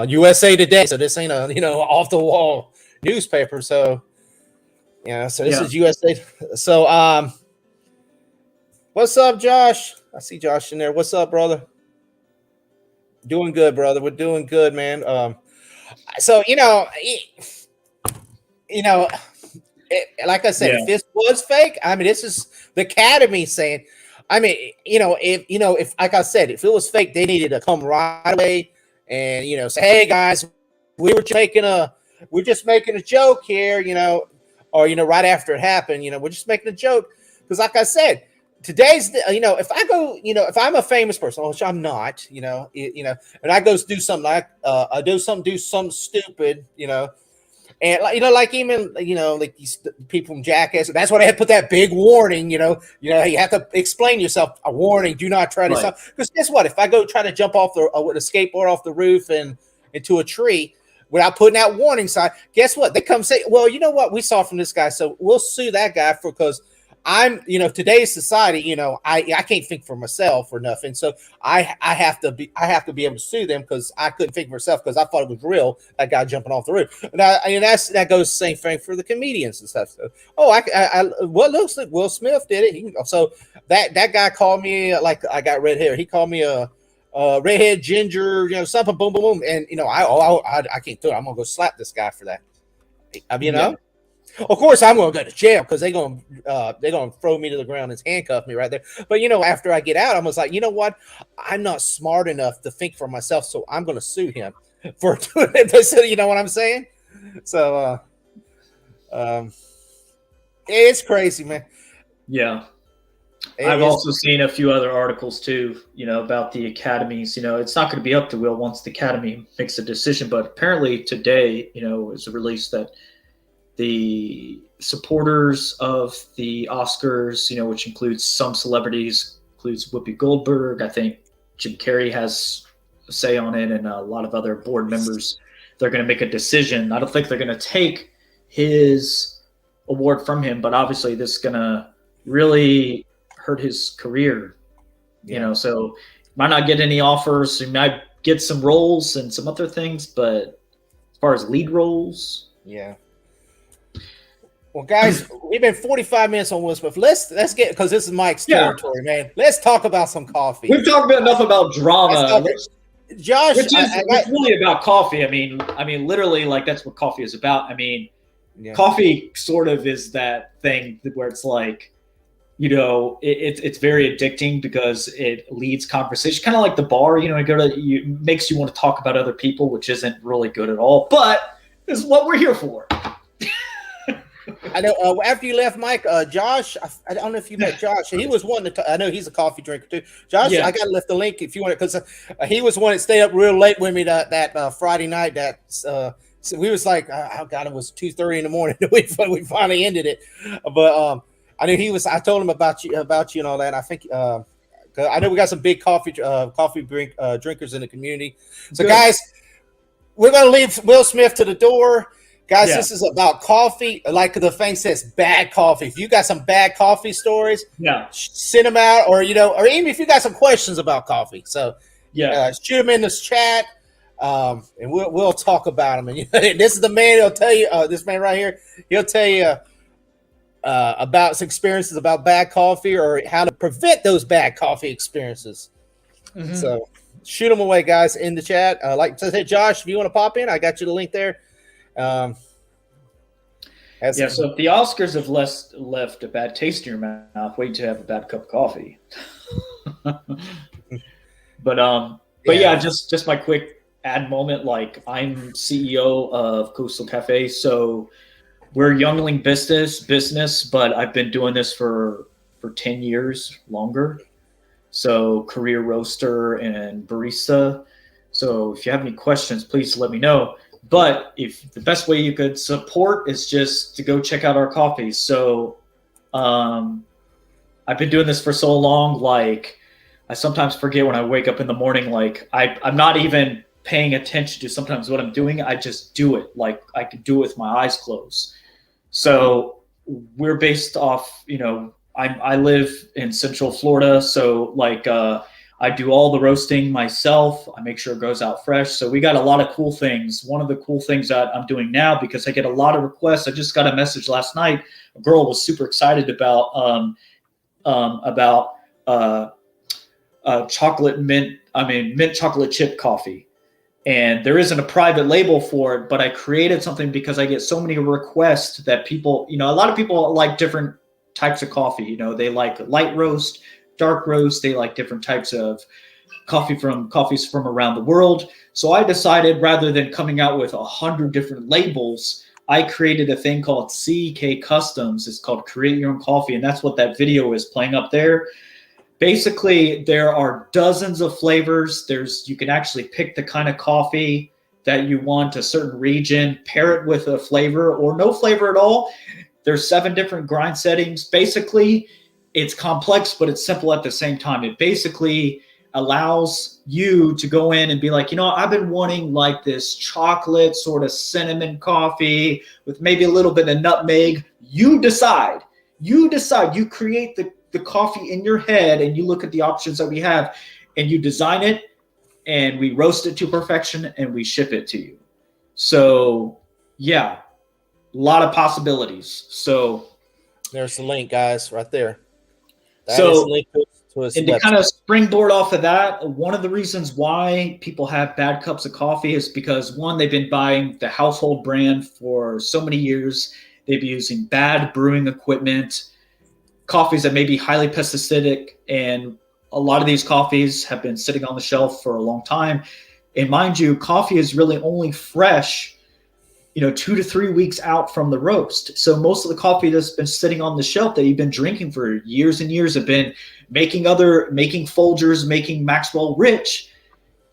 USA Today. So this ain't a off the wall newspaper. So yeah. So this is USA. So what's up, Josh? I see Josh in there. What's up, brother? Doing good, brother. We're doing good, man. So like I said, if this was fake, I mean, this is the Academy saying. I mean, if like I said, if it was fake, they needed to come right away and say, "Hey guys, we're just making a joke here," or right after it happened, we're just making a joke because, like I said, today's if I go, if I'm a famous person, which I'm not, and I go do something like do something stupid, and like even like these people from Jackass, that's why they had to put that big warning. You have to explain yourself. A warning: do not try to stop. Because guess what? If I go try to jump off with a skateboard off the roof and into a tree without putting that warning sign, guess what? They come say, "Well, you know what? We saw from this guy, so we'll sue that guy because." I'm, today's society, I can't think for myself or nothing. So I have to be able to sue them because I couldn't think for myself because I thought it was real. That guy jumping off the roof. That goes the same thing for the comedians and stuff. So, what looks like Will Smith did it. So that guy called me like I got red hair. He called me a redhead ginger, something, boom, boom, boom. And, I can't do it. I'm going to go slap this guy for that. Of course, I'm going to go to jail because they're going to throw me to the ground and handcuff me right there. But after I get out, I was like, you know what? I'm not smart enough to think for myself, so I'm going to sue him for doing it. You know what I'm saying? So, it's crazy, man. Yeah, I've also seen a few other articles too. About the academies. It's not going to be up to Will once the Academy makes a decision. But apparently today, it was released that the supporters of the Oscars, which includes some celebrities, includes Whoopi Goldberg. I think Jim Carrey has a say on it, and a lot of other board members. They're going to make a decision. I don't think they're going to take his award from him, but obviously this is going to really hurt his career. So might not get any offers. He might get some roles and some other things, but as far as lead roles, yeah. Well, guys, we've been 45 minutes on Will Smith. Let's get, because this is Mike's territory, man. Let's talk about some coffee. We've talked about enough about drama. Josh, it's really about coffee. I mean, literally, like that's what coffee is about. I mean, coffee sort of is that thing where it's like, it's very addicting because it leads conversation, kind of like the bar. Makes you want to talk about other people, which isn't really good at all. But this is what we're here for. I know. After you left, Mike, Josh, I don't know if you met Josh. He was one to. I know he's a coffee drinker too. Josh, I got to lift the link if you want it because he was one that stayed up real late with me that Friday night. So we was like, oh God, it was 2:30 in the morning. we finally ended it, but I knew he was. I told him about you and all that. I think I know we got some big coffee drinkers in the community. So good. Guys, we're gonna leave Will Smith to the door. Guys, This is about coffee. Like the thing says, bad coffee. If you got some bad coffee stories, send them out, or even if you got some questions about coffee. So shoot them in this chat, and we'll talk about them. And this is the man. He'll tell you. This man right here. He'll tell you about his experiences about bad coffee or how to prevent those bad coffee experiences. Mm-hmm. So shoot them away, guys, in the chat. Like I said, Josh, if you want to pop in, I got you the link there. So if the Oscars have left a bad taste in your mouth, wait to have a bad cup of coffee. but just my quick ad moment. Like, I'm CEO of Coastal Cafe, so we're youngling business, but I've been doing this for 10 years longer. So career roaster and barista. So if you have any questions, please let me know. But if the best way you could support is just to go check out our coffee. So I've been doing this for so long, like I sometimes forget when I wake up in the morning, like I'm not even paying attention to sometimes what I'm doing. I just do it. Like I can do it with my eyes closed. So we're based off, I live in Central Florida. So like I do all the roasting myself. I make sure it goes out fresh. So we got a lot of cool things. One of the cool things that I'm doing now, because I get a lot of requests. I just got a message last night. A girl was super excited about chocolate mint chocolate chip coffee. And there isn't a private label for it, but I created something because I get so many requests that people, a lot of people like different types of coffee. They like light roast, dark roast. They like different types of coffees from around the world. So I decided, rather than coming out with 100 different labels, I created a thing called CK Customs. It's called Create Your Own Coffee. And that's what that video is playing up there. Basically, there are dozens of flavors. You can actually pick the kind of coffee that you want, a certain region, pair it with a flavor or no flavor at all. There's 7 different grind settings. Basically, it's complex, but it's simple at the same time. It basically allows you to go in and be like, I've been wanting like this chocolate sort of cinnamon coffee with maybe a little bit of nutmeg. You decide. You create the coffee in your head, and you look at the options that we have, and you design it, and we roast it to perfection, and we ship it to you. So yeah, a lot of possibilities. So there's the link, guys, right there. That so is the link to his and website. to kind of springboard off of that, one of the reasons why people have bad cups of coffee is because, one, they've been buying the household brand for so many years. They've been using bad brewing equipment, coffees that may be highly pesticidic, and a lot of these coffees have been sitting on the shelf for a long time. And mind you, coffee is really only fresh, 2 to 3 weeks out from the roast. So most of the coffee that's been sitting on the shelf that you've been drinking for years and years have been making Folgers, making Maxwell Rich.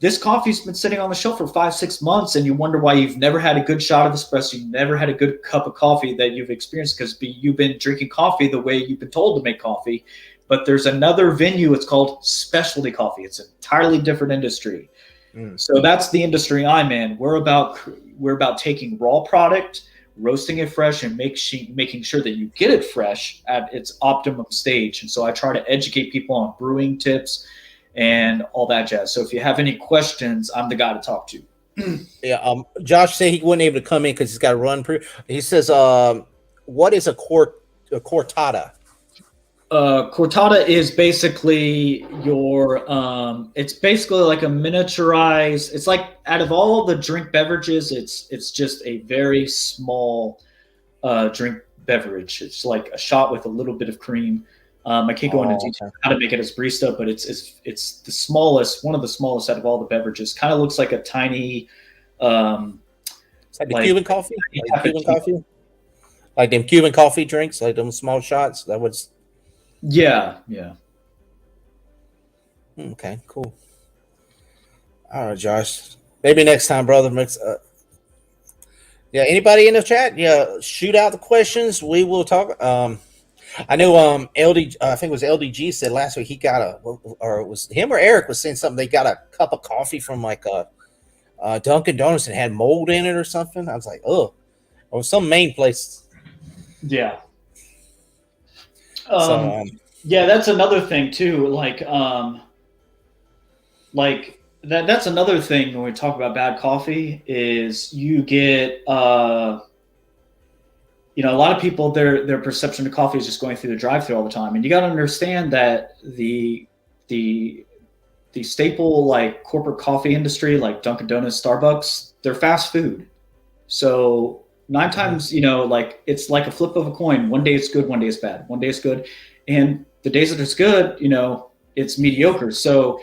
This coffee's been sitting on the shelf for 5-6 months, and you wonder why you've never had a good shot of espresso. You've never had a good cup of coffee that you've experienced, because you've been drinking coffee the way you've been told to make coffee. But there's another venue. It's called specialty coffee. It's an entirely different industry. So that's the industry I'm in. We're about taking raw product, roasting it fresh, and making sure that you get it fresh at its optimum stage. And so I try to educate people on brewing tips and all that jazz. So if you have any questions, I'm the guy to talk to. Yeah. Josh said he wasn't able to come in because he's got to run. He says, "What is a cortada?" Cortada is basically it's basically like a miniaturized. It's like, out of all the drink beverages, it's just a very small drink beverage. It's like a shot with a little bit of cream. I can't go into detail how to make it as barista, but it's the smallest, one of the smallest out of all the beverages. Kind of looks like a tiny, it's like the Cuban coffee, like them Cuban coffee drinks, like them small shots. That was. Yeah. Okay, cool. All right, Josh. Maybe next time, brother. Yeah. Anybody in the chat? Yeah, shoot out the questions. We will talk. I know LD, I think it was LDG said last week he got or it was him or Eric was saying something. They got a cup of coffee from like Dunkin' Donuts and had mold in it or something. I was like, oh, or some main place. Yeah. Yeah, that's another thing too. That's another thing when we talk about bad coffee is you get a lot of people, their perception of coffee is just going through the drive-thru all the time. And you got to understand that the staple like corporate coffee industry, like Dunkin' Donuts, Starbucks, they're fast food. So 9 times, like it's like a flip of a coin. One day it's good, one day it's bad. One day it's good. And the days that it's good, it's mediocre. So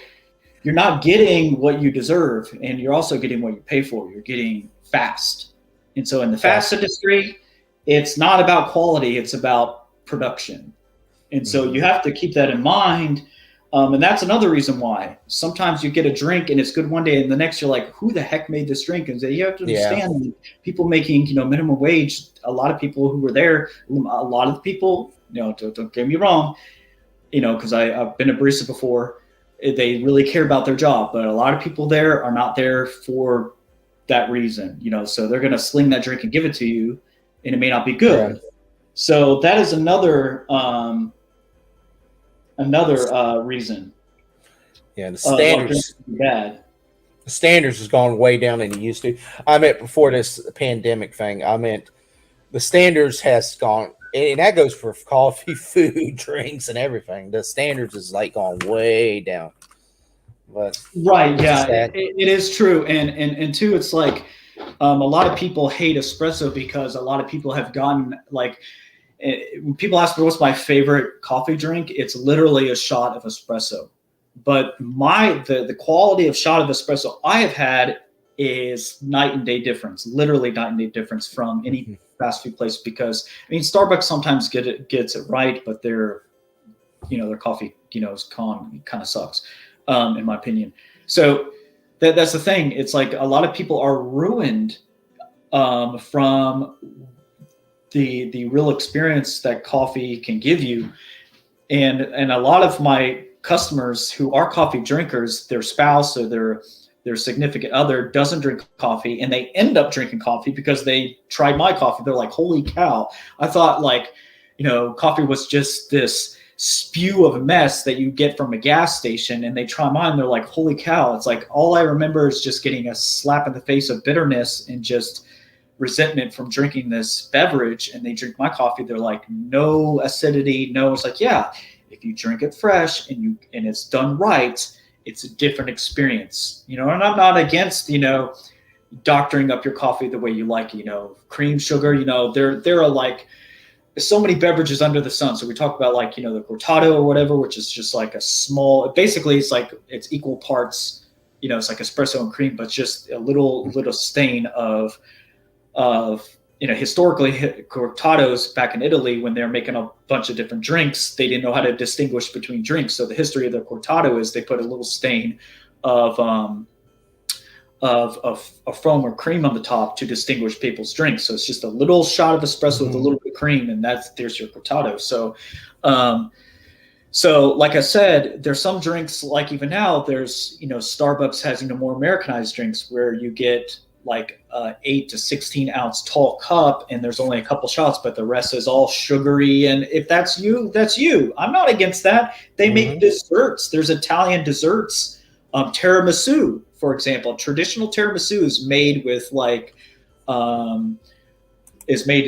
you're not getting what you deserve, and you're also getting what you pay for. You're getting fast. And so in the fast industry, it's not about quality, it's about production. And so you have to keep that in mind And that's another reason why sometimes you get a drink and it's good one day, and the next you're like, who the heck made this drink? And you have to understand, people making, minimum wage, a lot of people who were there, a lot of the people, don't get me wrong, because I've been a barista before, they really care about their job, but a lot of people there are not there for that reason, so they're going to sling that drink and give it to you, and it may not be good. Right. So that is another reason. Yeah, the standards bad. The standards has gone way down than it used to. I meant before this pandemic thing. I meant the standards has gone, and that goes for coffee, food, drinks, and everything. The standards is like gone way down. But right, yeah, it is true, and two, it's like a lot of people hate espresso because a lot of people have gotten like. When people ask me what's my favorite coffee drink, it's literally a shot of espresso. But the quality of shot of espresso I have had is night and day difference, literally night and day difference from any fast food place. Because Starbucks sometimes gets it right, but their coffee is kind of sucks, in my opinion. So that's the thing. It's like a lot of people are ruined from the real experience that coffee can give you. And a lot of my customers who are coffee drinkers, their spouse or their significant other doesn't drink coffee, and they end up drinking coffee because they tried my coffee. They're like, holy cow, I thought coffee was just this spew of a mess that you get from a gas station, and they try mine. They're like, holy cow. It's like, all I remember is just getting a slap in the face of bitterness and just resentment from drinking this beverage. And they drink my coffee, they're like, no acidity, no. It's like, yeah, if you drink it fresh and it's done right, it's a different experience, and I'm not against doctoring up your coffee the way you like, cream, sugar, there are like so many beverages under the sun. So we talk about the cortado or whatever, which is just like a small, basically it's equal parts, it's like espresso and cream, but just a little stain of historically cortados back in Italy, when they're making a bunch of different drinks, they didn't know how to distinguish between drinks. So the history of the cortado is they put a little stain of foam or cream on the top to distinguish people's drinks. So it's just a little shot of espresso with a little bit of cream, and there's your cortado. So so like I said, there's some drinks, like even now there's Starbucks has more Americanized drinks where you get like 8 to 16 ounce tall cup, and there's only a couple shots, but the rest is all sugary. And if that's you, that's you. I'm not against that. They make desserts. There's Italian desserts. Tiramisu, for example, traditional tiramisu is made with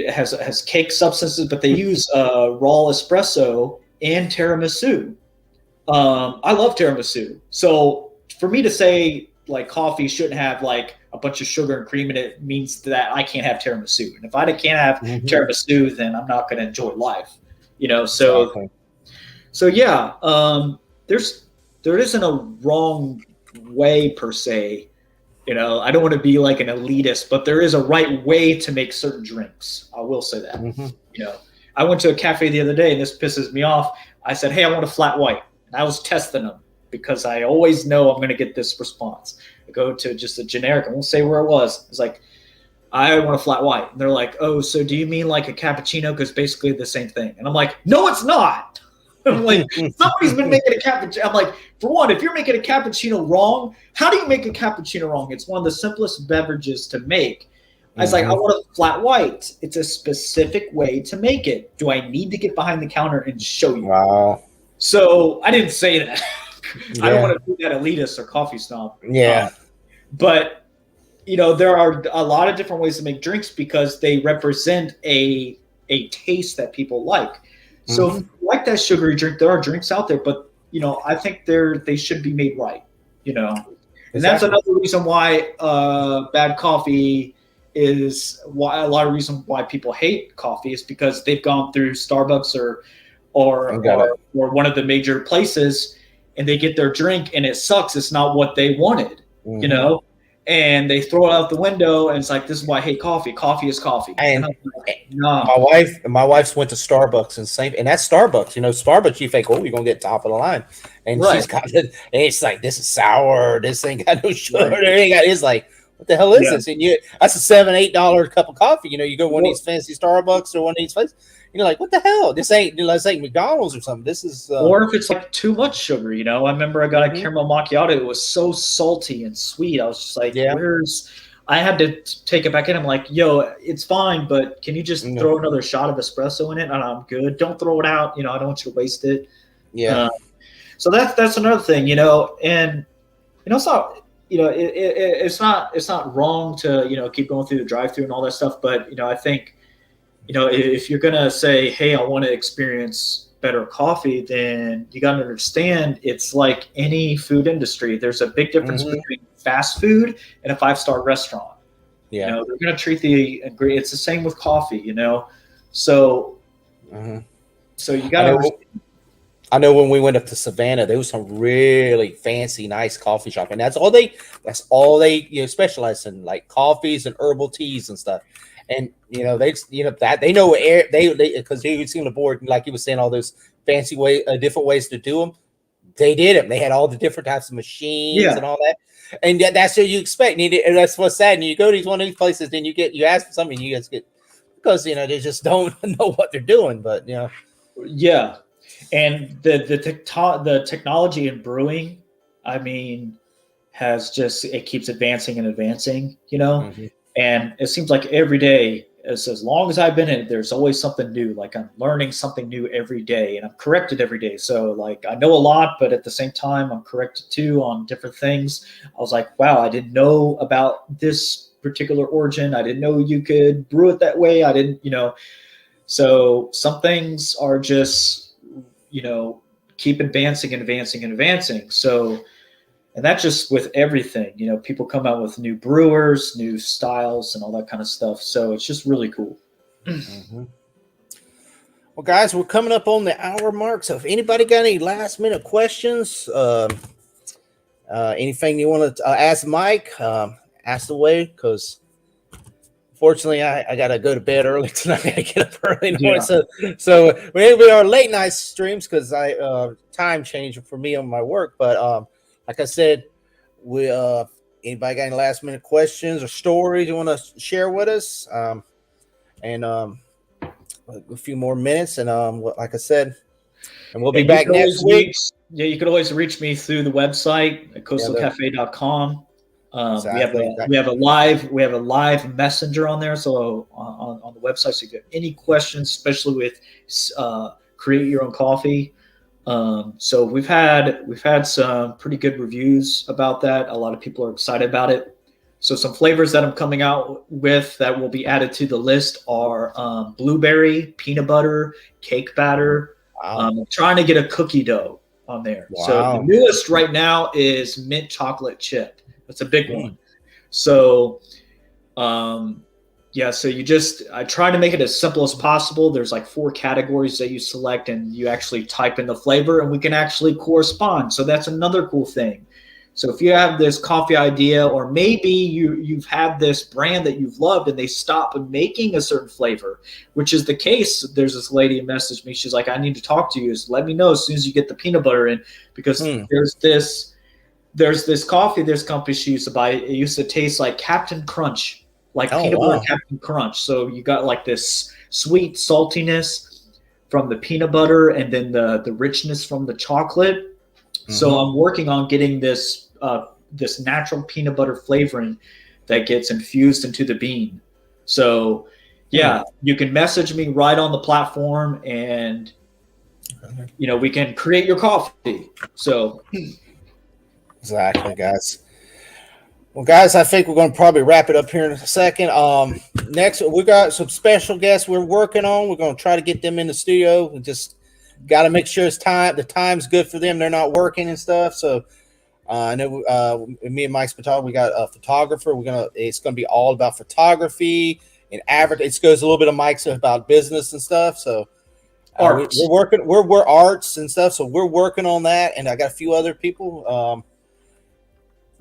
has cake substances, but they use raw espresso and tiramisu. I love tiramisu. So for me to say coffee shouldn't have a bunch of sugar and cream in it means that I can't have tiramisu. And if I can't have tiramisu, then I'm not going to enjoy life, So, okay. So yeah, there isn't a wrong way per se. I don't want to be like an elitist, but there is a right way to make certain drinks. I will say that. I went to a cafe the other day, and this pisses me off. I said, hey, I want a flat white. And I was testing them, because I always know I'm going to get this response. I go to just a generic, I won't say where it was. It's like, I want a flat white. And they're like, oh, so do you mean like a cappuccino? Because basically the same thing. And I'm like, no, it's not. I'm like, somebody's been making a cappuccino. I'm like, for one, if you're making a cappuccino wrong, how do you make a cappuccino wrong? It's one of the simplest beverages to make. I was like, I want a flat white. It's a specific way to make it. Do I need to get behind the counter and show you? Wow. So I didn't say that. I don't want to be that elitist or coffee snob. Yeah. But, there are a lot of different ways to make drinks because they represent a taste that people like. So if you like that sugary drink, there are drinks out there, but, I think they should be made right, And that's another reason why bad coffee is why a lot of reason why people hate coffee is because they've gone through Starbucks or one of the major places, and they get their drink and it sucks. It's not what they wanted, and they throw it out the window, and it's like, this is why I hate coffee. Coffee is coffee. And I'm like, no. my wife's went to Starbucks and that's Starbucks. Starbucks, you think, oh, you're gonna get top of the line, and she's got it, and it's like, this is sour. This ain't got no sugar. Right. It's like, what the hell is this? And that's a $7-8 cup of coffee. You go to one of these fancy Starbucks or one of these places, you're like, what the hell? This ain't McDonald's or something. This is or if it's like too much sugar. I remember I got a caramel macchiato. It was so salty and sweet. I was just like, I had to take it back in. I'm like, yo, it's fine, but can you just throw another shot of espresso in it? And I'm good. Don't throw it out. I don't want you to waste it. Yeah. So that's another thing, and it's not. It's not wrong to keep going through the drive-through and all that stuff, but I think if you're gonna say, hey, I want to experience better coffee, then you got to understand it's like any food industry. There's a big difference between fast food and a 5-star restaurant. Yeah, they're gonna treat it's the same with coffee. So so you got to. I know when we went up to Savannah, there was some really fancy, nice coffee shop, and that's all they specialize in, like coffees and herbal teas and stuff. And they know because he seen the board, like he was saying, all those fancy different ways to do them. They did them. They had all the different types of machines and all that, and that's what you expect. And that's what's sad. And you go to one of these places, then you ask for something, you guys get, because they just don't know what they're doing. But yeah. And the technology in brewing, has just, it keeps advancing and advancing, and it seems like every day, as long as I've been in it, there's always something new. Like I'm learning something new every day, and I'm corrected every day. So like I know a lot, but at the same time, I'm corrected too on different things. I was like, wow, I didn't know about this particular origin. I didn't know you could brew it that way. I didn't, so some things are just, keep advancing and advancing and advancing. So, and that's just with everything, people come out with new brewers, new styles and all that kind of stuff. So it's just really cool. Well, guys, we're coming up on the hour mark. So if anybody got any last minute questions, anything you want to ask Mike, ask away, because fortunately, I got to go to bed early tonight. I got to get up early in the morning. So we are late night streams because time change for me on my work. But like I said, anybody got any last minute questions or stories you want to share with us? And a few more minutes, and like I said, and we'll be back next week. You could always reach me through the website at coastalcafe.com. Exactly. We have a live messenger on there, so on the website. So if you have any questions, especially with create your own coffee. So we've had some pretty good reviews about that. A lot of people are excited about it. So some flavors that I'm coming out with that will be added to the list are blueberry, peanut butter, cake batter. Wow. I'm trying to get a cookie dough on there. Wow. So the newest right now is mint chocolate chip. That's a big one. So, so I try to make it as simple as possible. There's like 4 categories that you select, and you actually type in the flavor, and we can actually correspond. So that's another cool thing. So if you have this coffee idea, or maybe you've had this brand that you've loved and they stop making a certain flavor, which is the case. There's this lady who messaged me. She's like, I need to talk to you. So let me know as soon as you get the peanut butter in, because there's this coffee this company she used to buy. It used to taste like Captain Crunch, like peanut butter Captain Crunch. So you got like this sweet saltiness from the peanut butter, and then the richness from the chocolate. So I'm working on getting this this natural peanut butter flavoring that gets infused into the bean. So you can message me right on the platform, and we can create your coffee. So exactly, guys. Well, guys, I think we're going to probably wrap it up here in a second. Next, we got some special guests we're working on. We're going to try to get them in the studio. We just got to make sure the time's good for them. They're not working and stuff. So I know me and Mike's photographer. We got a photographer. It's going to be all about photography and it goes a little bit of Mike's about business and stuff. So we're arts and stuff. So we're working on that, and I got a few other people.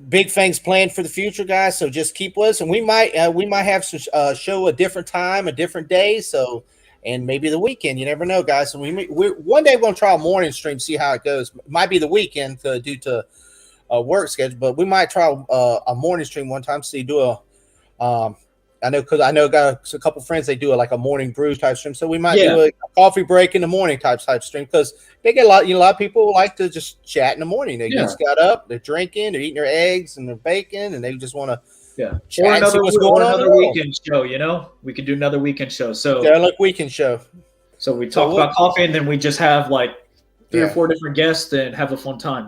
big things planned for the future, guys. So just keep with us, and we might have to show a different time, a different day. So, and maybe the weekend. You never know, guys. So we're one day we're gonna try a morning stream, see how it goes. It might be the weekend due to work schedule, but we might try a morning stream one time. So you do a I know because I got a couple friends, they do like a morning brew type stream. So we might do a coffee break in the morning type stream, because they get a lot of people like to just chat in the morning. They just got up, they're drinking, they're eating their eggs and their bacon, and they just want to chat or and see what's going on. Another weekend show, we could do another weekend show. So like weekend show. So we talk about coffee, and then we just have like 3 or 4 different guests and have a fun time,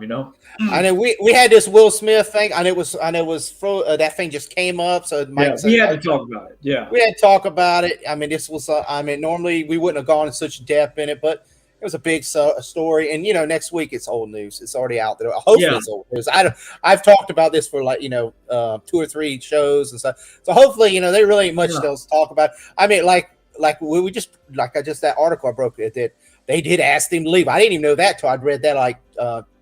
I know we had this Will Smith thing. I know it was that thing just came up, so we had to talk about it. Yeah, we had to talk about it. I mean, this was normally we wouldn't have gone in such depth in it, but it was a big story. And next week it's old news. It's already out there. Hopefully it's old news. I've talked about this for 2 or 3 shows and stuff. So hopefully there really ain't much else to talk about. I mean, that article I broke that they did ask him to leave. I didn't even know that till I'd read that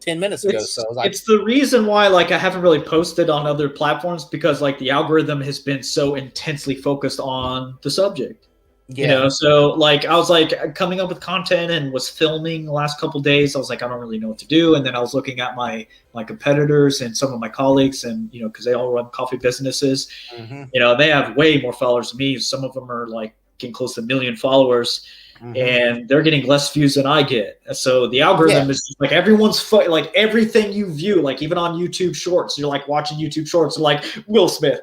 10 minutes ago. So it's the reason why I haven't really posted on other platforms, because the algorithm has been so intensely focused on the subject. So I was coming up with content and was filming the last couple of days. I was I don't really know what to do. And then I was looking at my competitors and some of my colleagues, and because they all run coffee businesses. They have way more followers than me. Some of them are getting close to 1 million followers. And they're getting less views than I get. So the algorithm is just everyone's everything you view, even on YouTube Shorts, you're watching YouTube Shorts, Will Smith,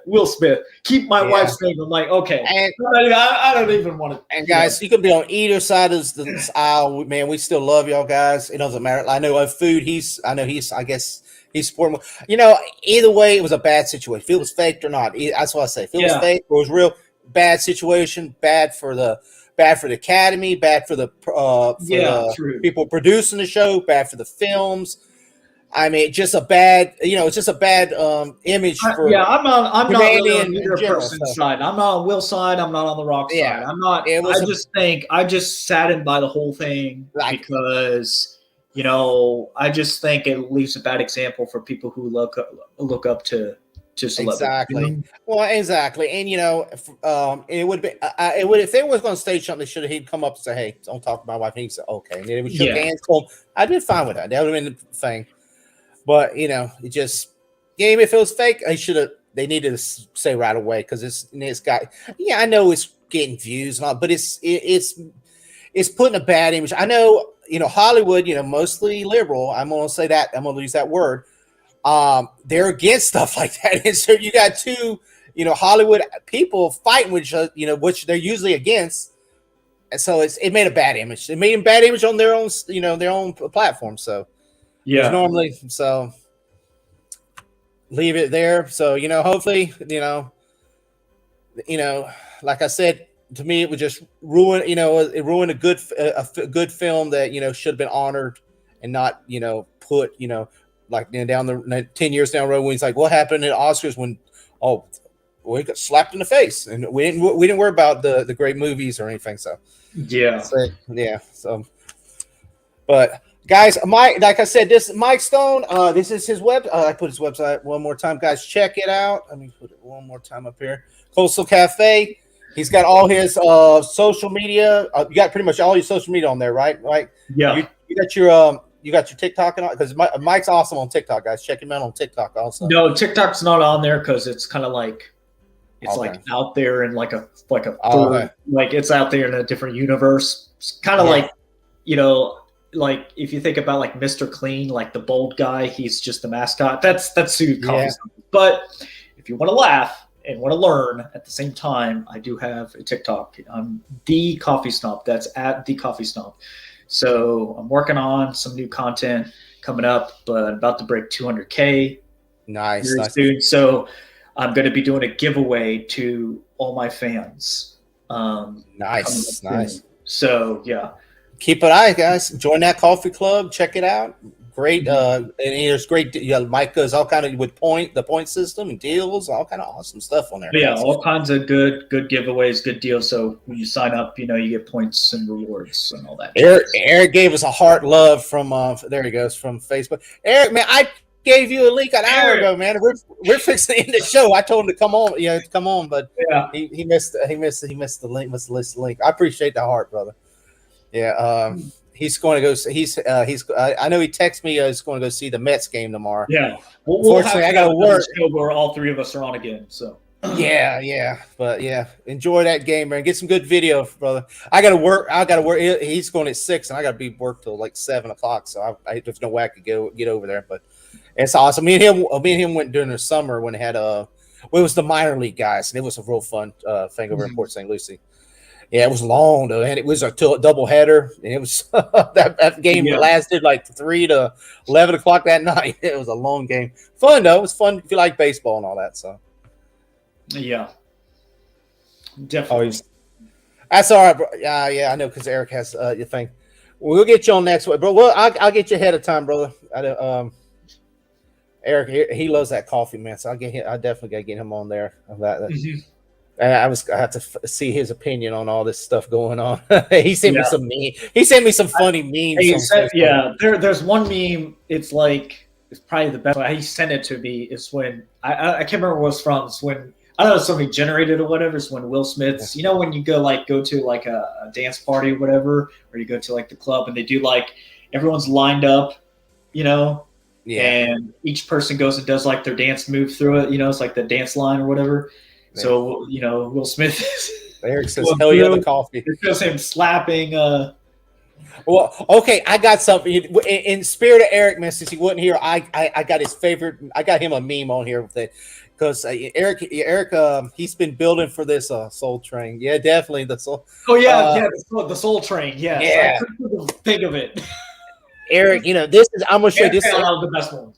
keep my wife's name. I'm okay. And I don't even want to. And guys, you can be on either side of this aisle, man. We still love y'all guys. It doesn't matter. I know of food. I guess he's supporting. Either way, it was a bad situation. If it was faked or not, that's what I say. If it was fake, it was real bad situation. Bad for the Academy, bad for the people producing the show, bad for the films. I mean, just a bad, it's just a bad image for. I'm not really on either person's side. I'm not on Will's side. I'm not on the Rock side. I'm not. I just saddened by the whole thing because I just think it leaves a bad example for people who look up to. Exactly. Well, exactly, and it would be if they was going to stage something, he'd come up and say, "Hey, don't talk to my wife." And he'd say, "Okay," and then we shook hands. I did fine with that. That would have been the thing. But it just if it was fake, they needed to say right away, because it's got. Yeah, I know it's getting views and all, but it's putting a bad image. I know Hollywood, mostly liberal. I'm going to say that. I'm going to use that word. They're against stuff like that, and so you got two Hollywood people fighting with which they're usually against, and so it made a bad image. It made a bad image on their own their own platform. So normally leave it there. So hopefully like I said, to me it would just ruin it ruined a good film that should have been honored and not put down the 10 years down the road when he's what happened at Oscars when we got slapped in the face, and we didn't worry about the great movies or anything. So but guys, like I said, this Mike Stone, this is his web. I put his website one more time, guys. Check it out. Let me put it one more time up here. Coastal Cafe. He's got all his social media. You got pretty much all your social media on there, right? Yeah. You got your you got your TikTok and all, because Mike's awesome on TikTok, guys. Check him out on TikTok also. No, TikTok's not on there because it's kind of out there in it's out there in a different universe. It's kind of if you think about Mr. Clean, the bold guy, he's just the mascot. That's who coffee. But if you want to laugh and want to learn at the same time, I do have a TikTok. I'm the Coffee Stomp. That's at the Coffee Stomp. So I'm working on some new content coming up, but I'm about to break 200K. Nice. Soon. So I'm going to be doing a giveaway to all my fans. Nice. So yeah, keep an eye, guys. Join that coffee club. Check it out. Great. And there's great. Mike does all kind of with the point system and deals, all kind of awesome stuff on there. Yeah, all kinds of good giveaways, good deals. So when you sign up, you get points and rewards and all that. Eric gave us a heart love from there he goes from Facebook. Eric, man, gave you a link an hour ago, man. We're fixing to end the show. I told him to come on, but he missed the link. Must list the link. I appreciate the heart, brother. Yeah, he's going to go. I know he texted me. He's going to go see the Mets game tomorrow. Yeah. Unfortunately, I got to work. Where all three of us are on again. So. Yeah, but enjoy that game, man. Get some good video, brother. I gotta work. He's going at 6, and I gotta be work till like 7 o'clock. So there's no way I could get over there. But it's awesome. Me and him went during the summer when it had it was the minor league guys, and it was a real fun thing over in Port St. Lucie. Yeah, it was long though, and it was a double header, and it was that game lasted like 3 to 11 o'clock that night. It was a long game. Fun though. It was fun if you like baseball and all that. So. Yeah, definitely. That's all right, bro. I know because Eric has your thing. We'll get you on next week, bro. Well, I'll get you ahead of time, brother. Eric, he loves that coffee, man. So I definitely gotta get him on there. I have to see his opinion on all this stuff going on. He sent me some He sent me some funny memes. There's one meme. It's like it's probably the best. He sent it to me. It's when I can't remember what it's from. It's when. I don't know, somebody generated or whatever. It's when Will Smith's, when you go to like a dance party or whatever, or you go to like the club and they do like everyone's lined up, and each person goes and does like their dance move through it. It's like the dance line or whatever. Yeah. So Will Smith. Eric says, "Hell yeah, the coffee." It's just him slapping. Well, okay, I got something in spirit of Eric, man. Since he wasn't here, I got his favorite. I got him a meme on here with it. Because Eric, he's been building for this Soul Train. Yeah, definitely the Soul. Oh yeah, the Soul Train. Yes. Yeah, I couldn't think of it. Eric, this is. I'm gonna show you this. The best one.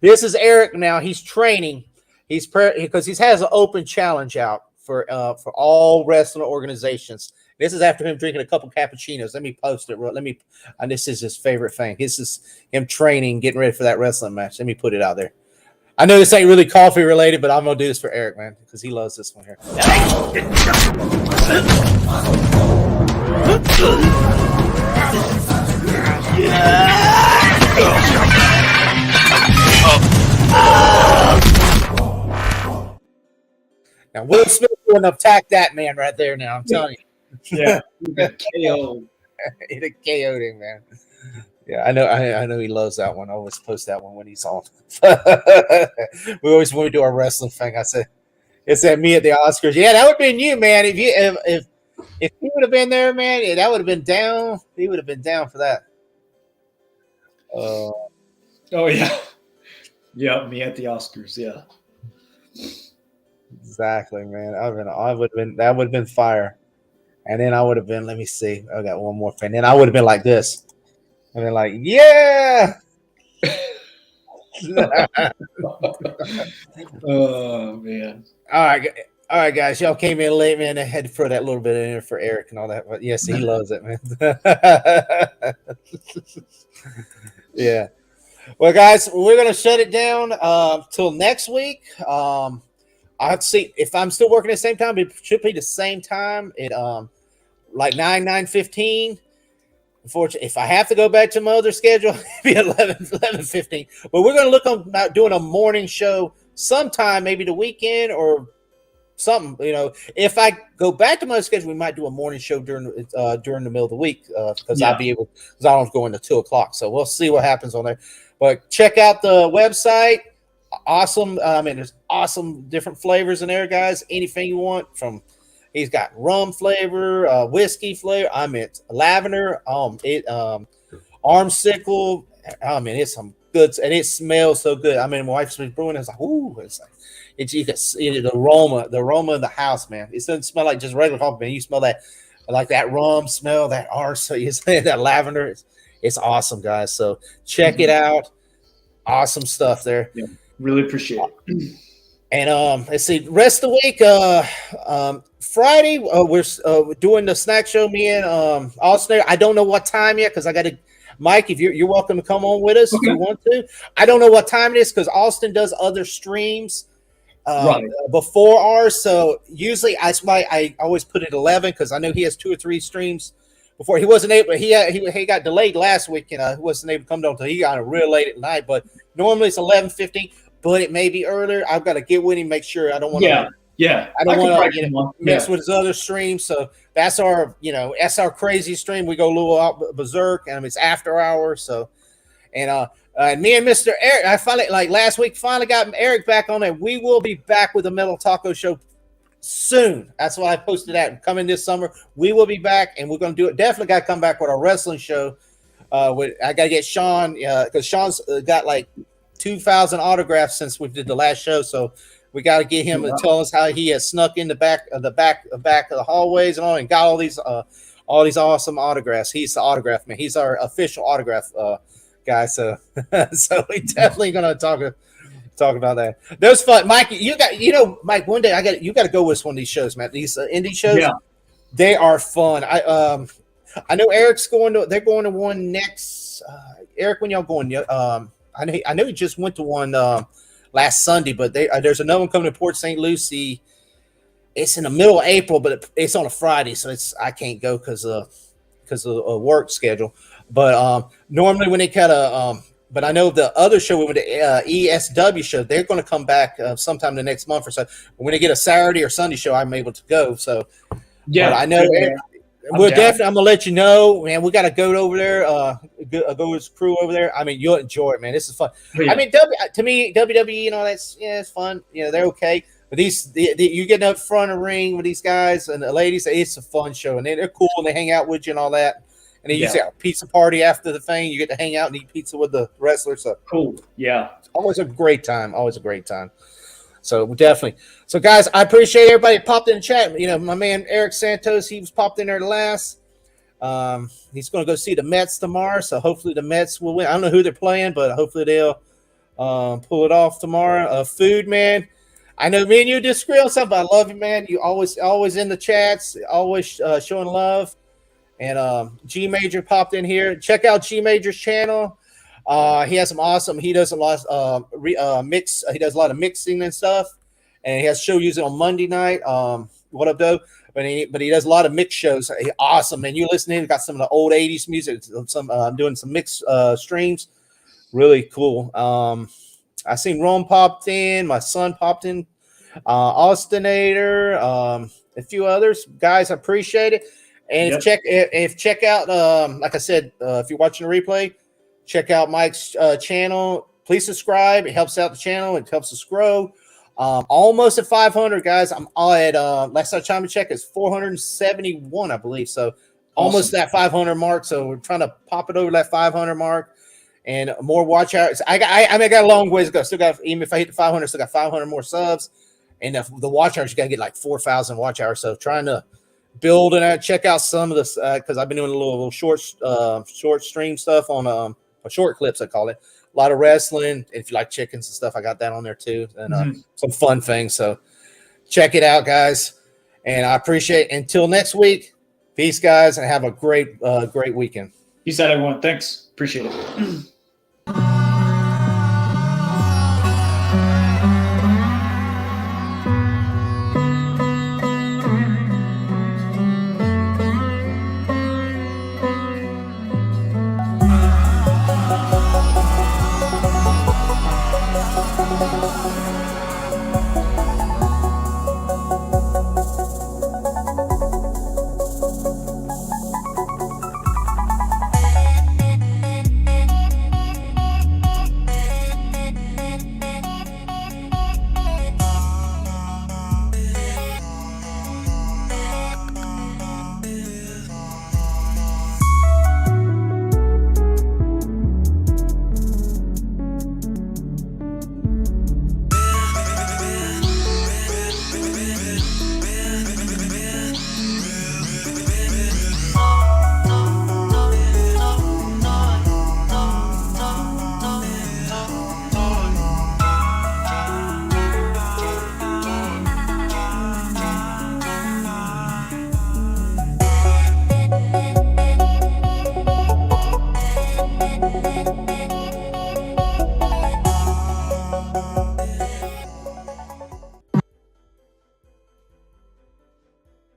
This is Eric now. He's training. Because he has an open challenge out for all wrestling organizations. This is after him drinking a couple cappuccinos. Let me post it. And this is his favorite thing. This is him training, getting ready for that wrestling match. Let me put it out there. I know this ain't really coffee related, but I'm gonna do this for Eric, man, because he loves this one here. Now Will Smith wouldn't attack that man right there. Now I'm telling you. Yeah, KO. It KO'd him, man. Yeah, I know he loves that one. I always post that one when he's on. We always when we do our wrestling thing, I said, "It's at me at the Oscars." Yeah, that would have been you, man. If he would have been there, man, that would have been down. He would have been down for that. Oh yeah, me at the Oscars. Yeah, exactly, man. That would have been fire. And then I would have been. Let me see. I got one more thing. Then I would have been like this. And they're like, yeah. Oh man. All right, guys. Y'all came in late, man. I had to throw that little bit in there for Eric and all that. But yes, he loves it, man. Yeah. Well, guys, we're gonna shut it down till next week. I'll have to see if I'm still working at the same time. It should be the same time at like 9:15. Unfortunately, if I have to go back to my other schedule, it'd be 11:15. But we're going to look on doing a morning show sometime, maybe the weekend or something. If I go back to my schedule, we might do a morning show during the middle of the week because I'll be able. Because I don't go into 2:00, so we'll see what happens on there. But check out the website. Awesome. There's awesome different flavors in there, guys. Anything you want from. He's got rum flavor, whiskey flavor. Lavender. Armsicle. It's some good, and it smells so good. My wife's been brewing. It's like, ooh, you can see the aroma of the house, man. It doesn't smell like just regular coffee, man. You smell that, like that rum smell, that that lavender. It's awesome, guys. So check it out. Awesome stuff there. Yeah, really appreciate it. And let's see, rest of the week. Friday, we're doing the snack show. Me and Austin. I don't know what time yet because I got to. Mike, if you're welcome to come on with us if you want to. I don't know what time it is because Austin does other streams before ours. So usually that's why I always put it 11 because I know he has 2 or 3 streams before he wasn't able. He got delayed last week, and he wasn't able to come down until he got real late at night. But normally it's 11:15, but it may be earlier. I've got to get with him, make sure I don't want to. Yeah, I don't want to mess with his other streams. So that's our crazy stream. We go a little out berserk, and it's after hours. So, and me and Mr. Eric, I finally last week got Eric back on it. We will be back with the Metal Taco Show soon. That's why I posted that. Coming this summer, we will be back, and we're going to do it. Definitely got to come back with our wrestling show. I got to get Sean because Sean's got like 2,000 autographs since we did the last show. So we got to get him to tell us how he has snuck in the back of the hallways and all, and got all these awesome autographs. He's the autograph man. He's our official autograph guy. So we definitely going to talk about that. That was fun, Mike. Mike. One day you got to go with one of these shows, man. These indie shows, they are fun. I know Eric's going to. They're going to one next. Eric, when y'all going? I know he just went to one last Sunday, but there's another one coming to Port St. Lucie. It's in the middle of April, but it's on a Friday, so I can't go because of a work schedule. But normally when they kind of but I know the other show, when the ESW show, they're going to come back sometime the next month or so. When they get a Saturday or Sunday show, I'm able to go. So yeah, I know. I'm going to let you know, man. We got a goat over there. Go with his crew over there. I mean, you'll enjoy it, man. This is fun. Yeah. I mean, to me, WWE and all that's it's fun. They're okay. But you getting up front of the ring with these guys and the ladies, it's a fun show, and they're cool and they hang out with you and all that. And then you say a pizza party after the thing. You get to hang out and eat pizza with the wrestlers. So cool. Yeah. It's always a great time. Always a great time. So definitely. So guys, I appreciate everybody that popped in the chat. My man Eric Santos, he was popped in there last. He's going to go see the Mets tomorrow. So hopefully the Mets will win. I don't know who they're playing, but hopefully they'll pull it off tomorrow. Food, man. I know me and you disagree on something, but I love you, man. You always in the chats, always showing love. And G Major popped in here. Check out G Major's channel. He has some awesome. He does a lot of mix. He does a lot of mixing and stuff, and he has show using on Monday night. What up, though? But he does a lot of mix shows. Awesome, man. You listening? Got some of the old '80s music. Doing some mix streams. Really cool. I seen Rome popped in. My son popped in. Austinator. A few others. Guys, I appreciate it. And check out, like I said, if you're watching the replay, check out Mike's channel. Please subscribe. It helps out the channel. It helps us grow. Almost at 500, guys. I'm at last time I checked, it's 471, I believe. So almost that 500 mark. So we're trying to pop it over that 500 mark and more watch hours. I got a long ways to go. Still got, even if I hit the 500, still got 500 more subs. And the watch hours, you got to get like 4,000 watch hours. So trying to build and check out some of this because I've been doing a little short stream stuff on short clips, I call it. A lot of wrestling. If you like chickens and stuff, I got that on there too, and some fun things. So check it out, guys. And I appreciate it. Until next week, peace, guys, and have a great weekend. Peace out, everyone. Thanks. Appreciate it.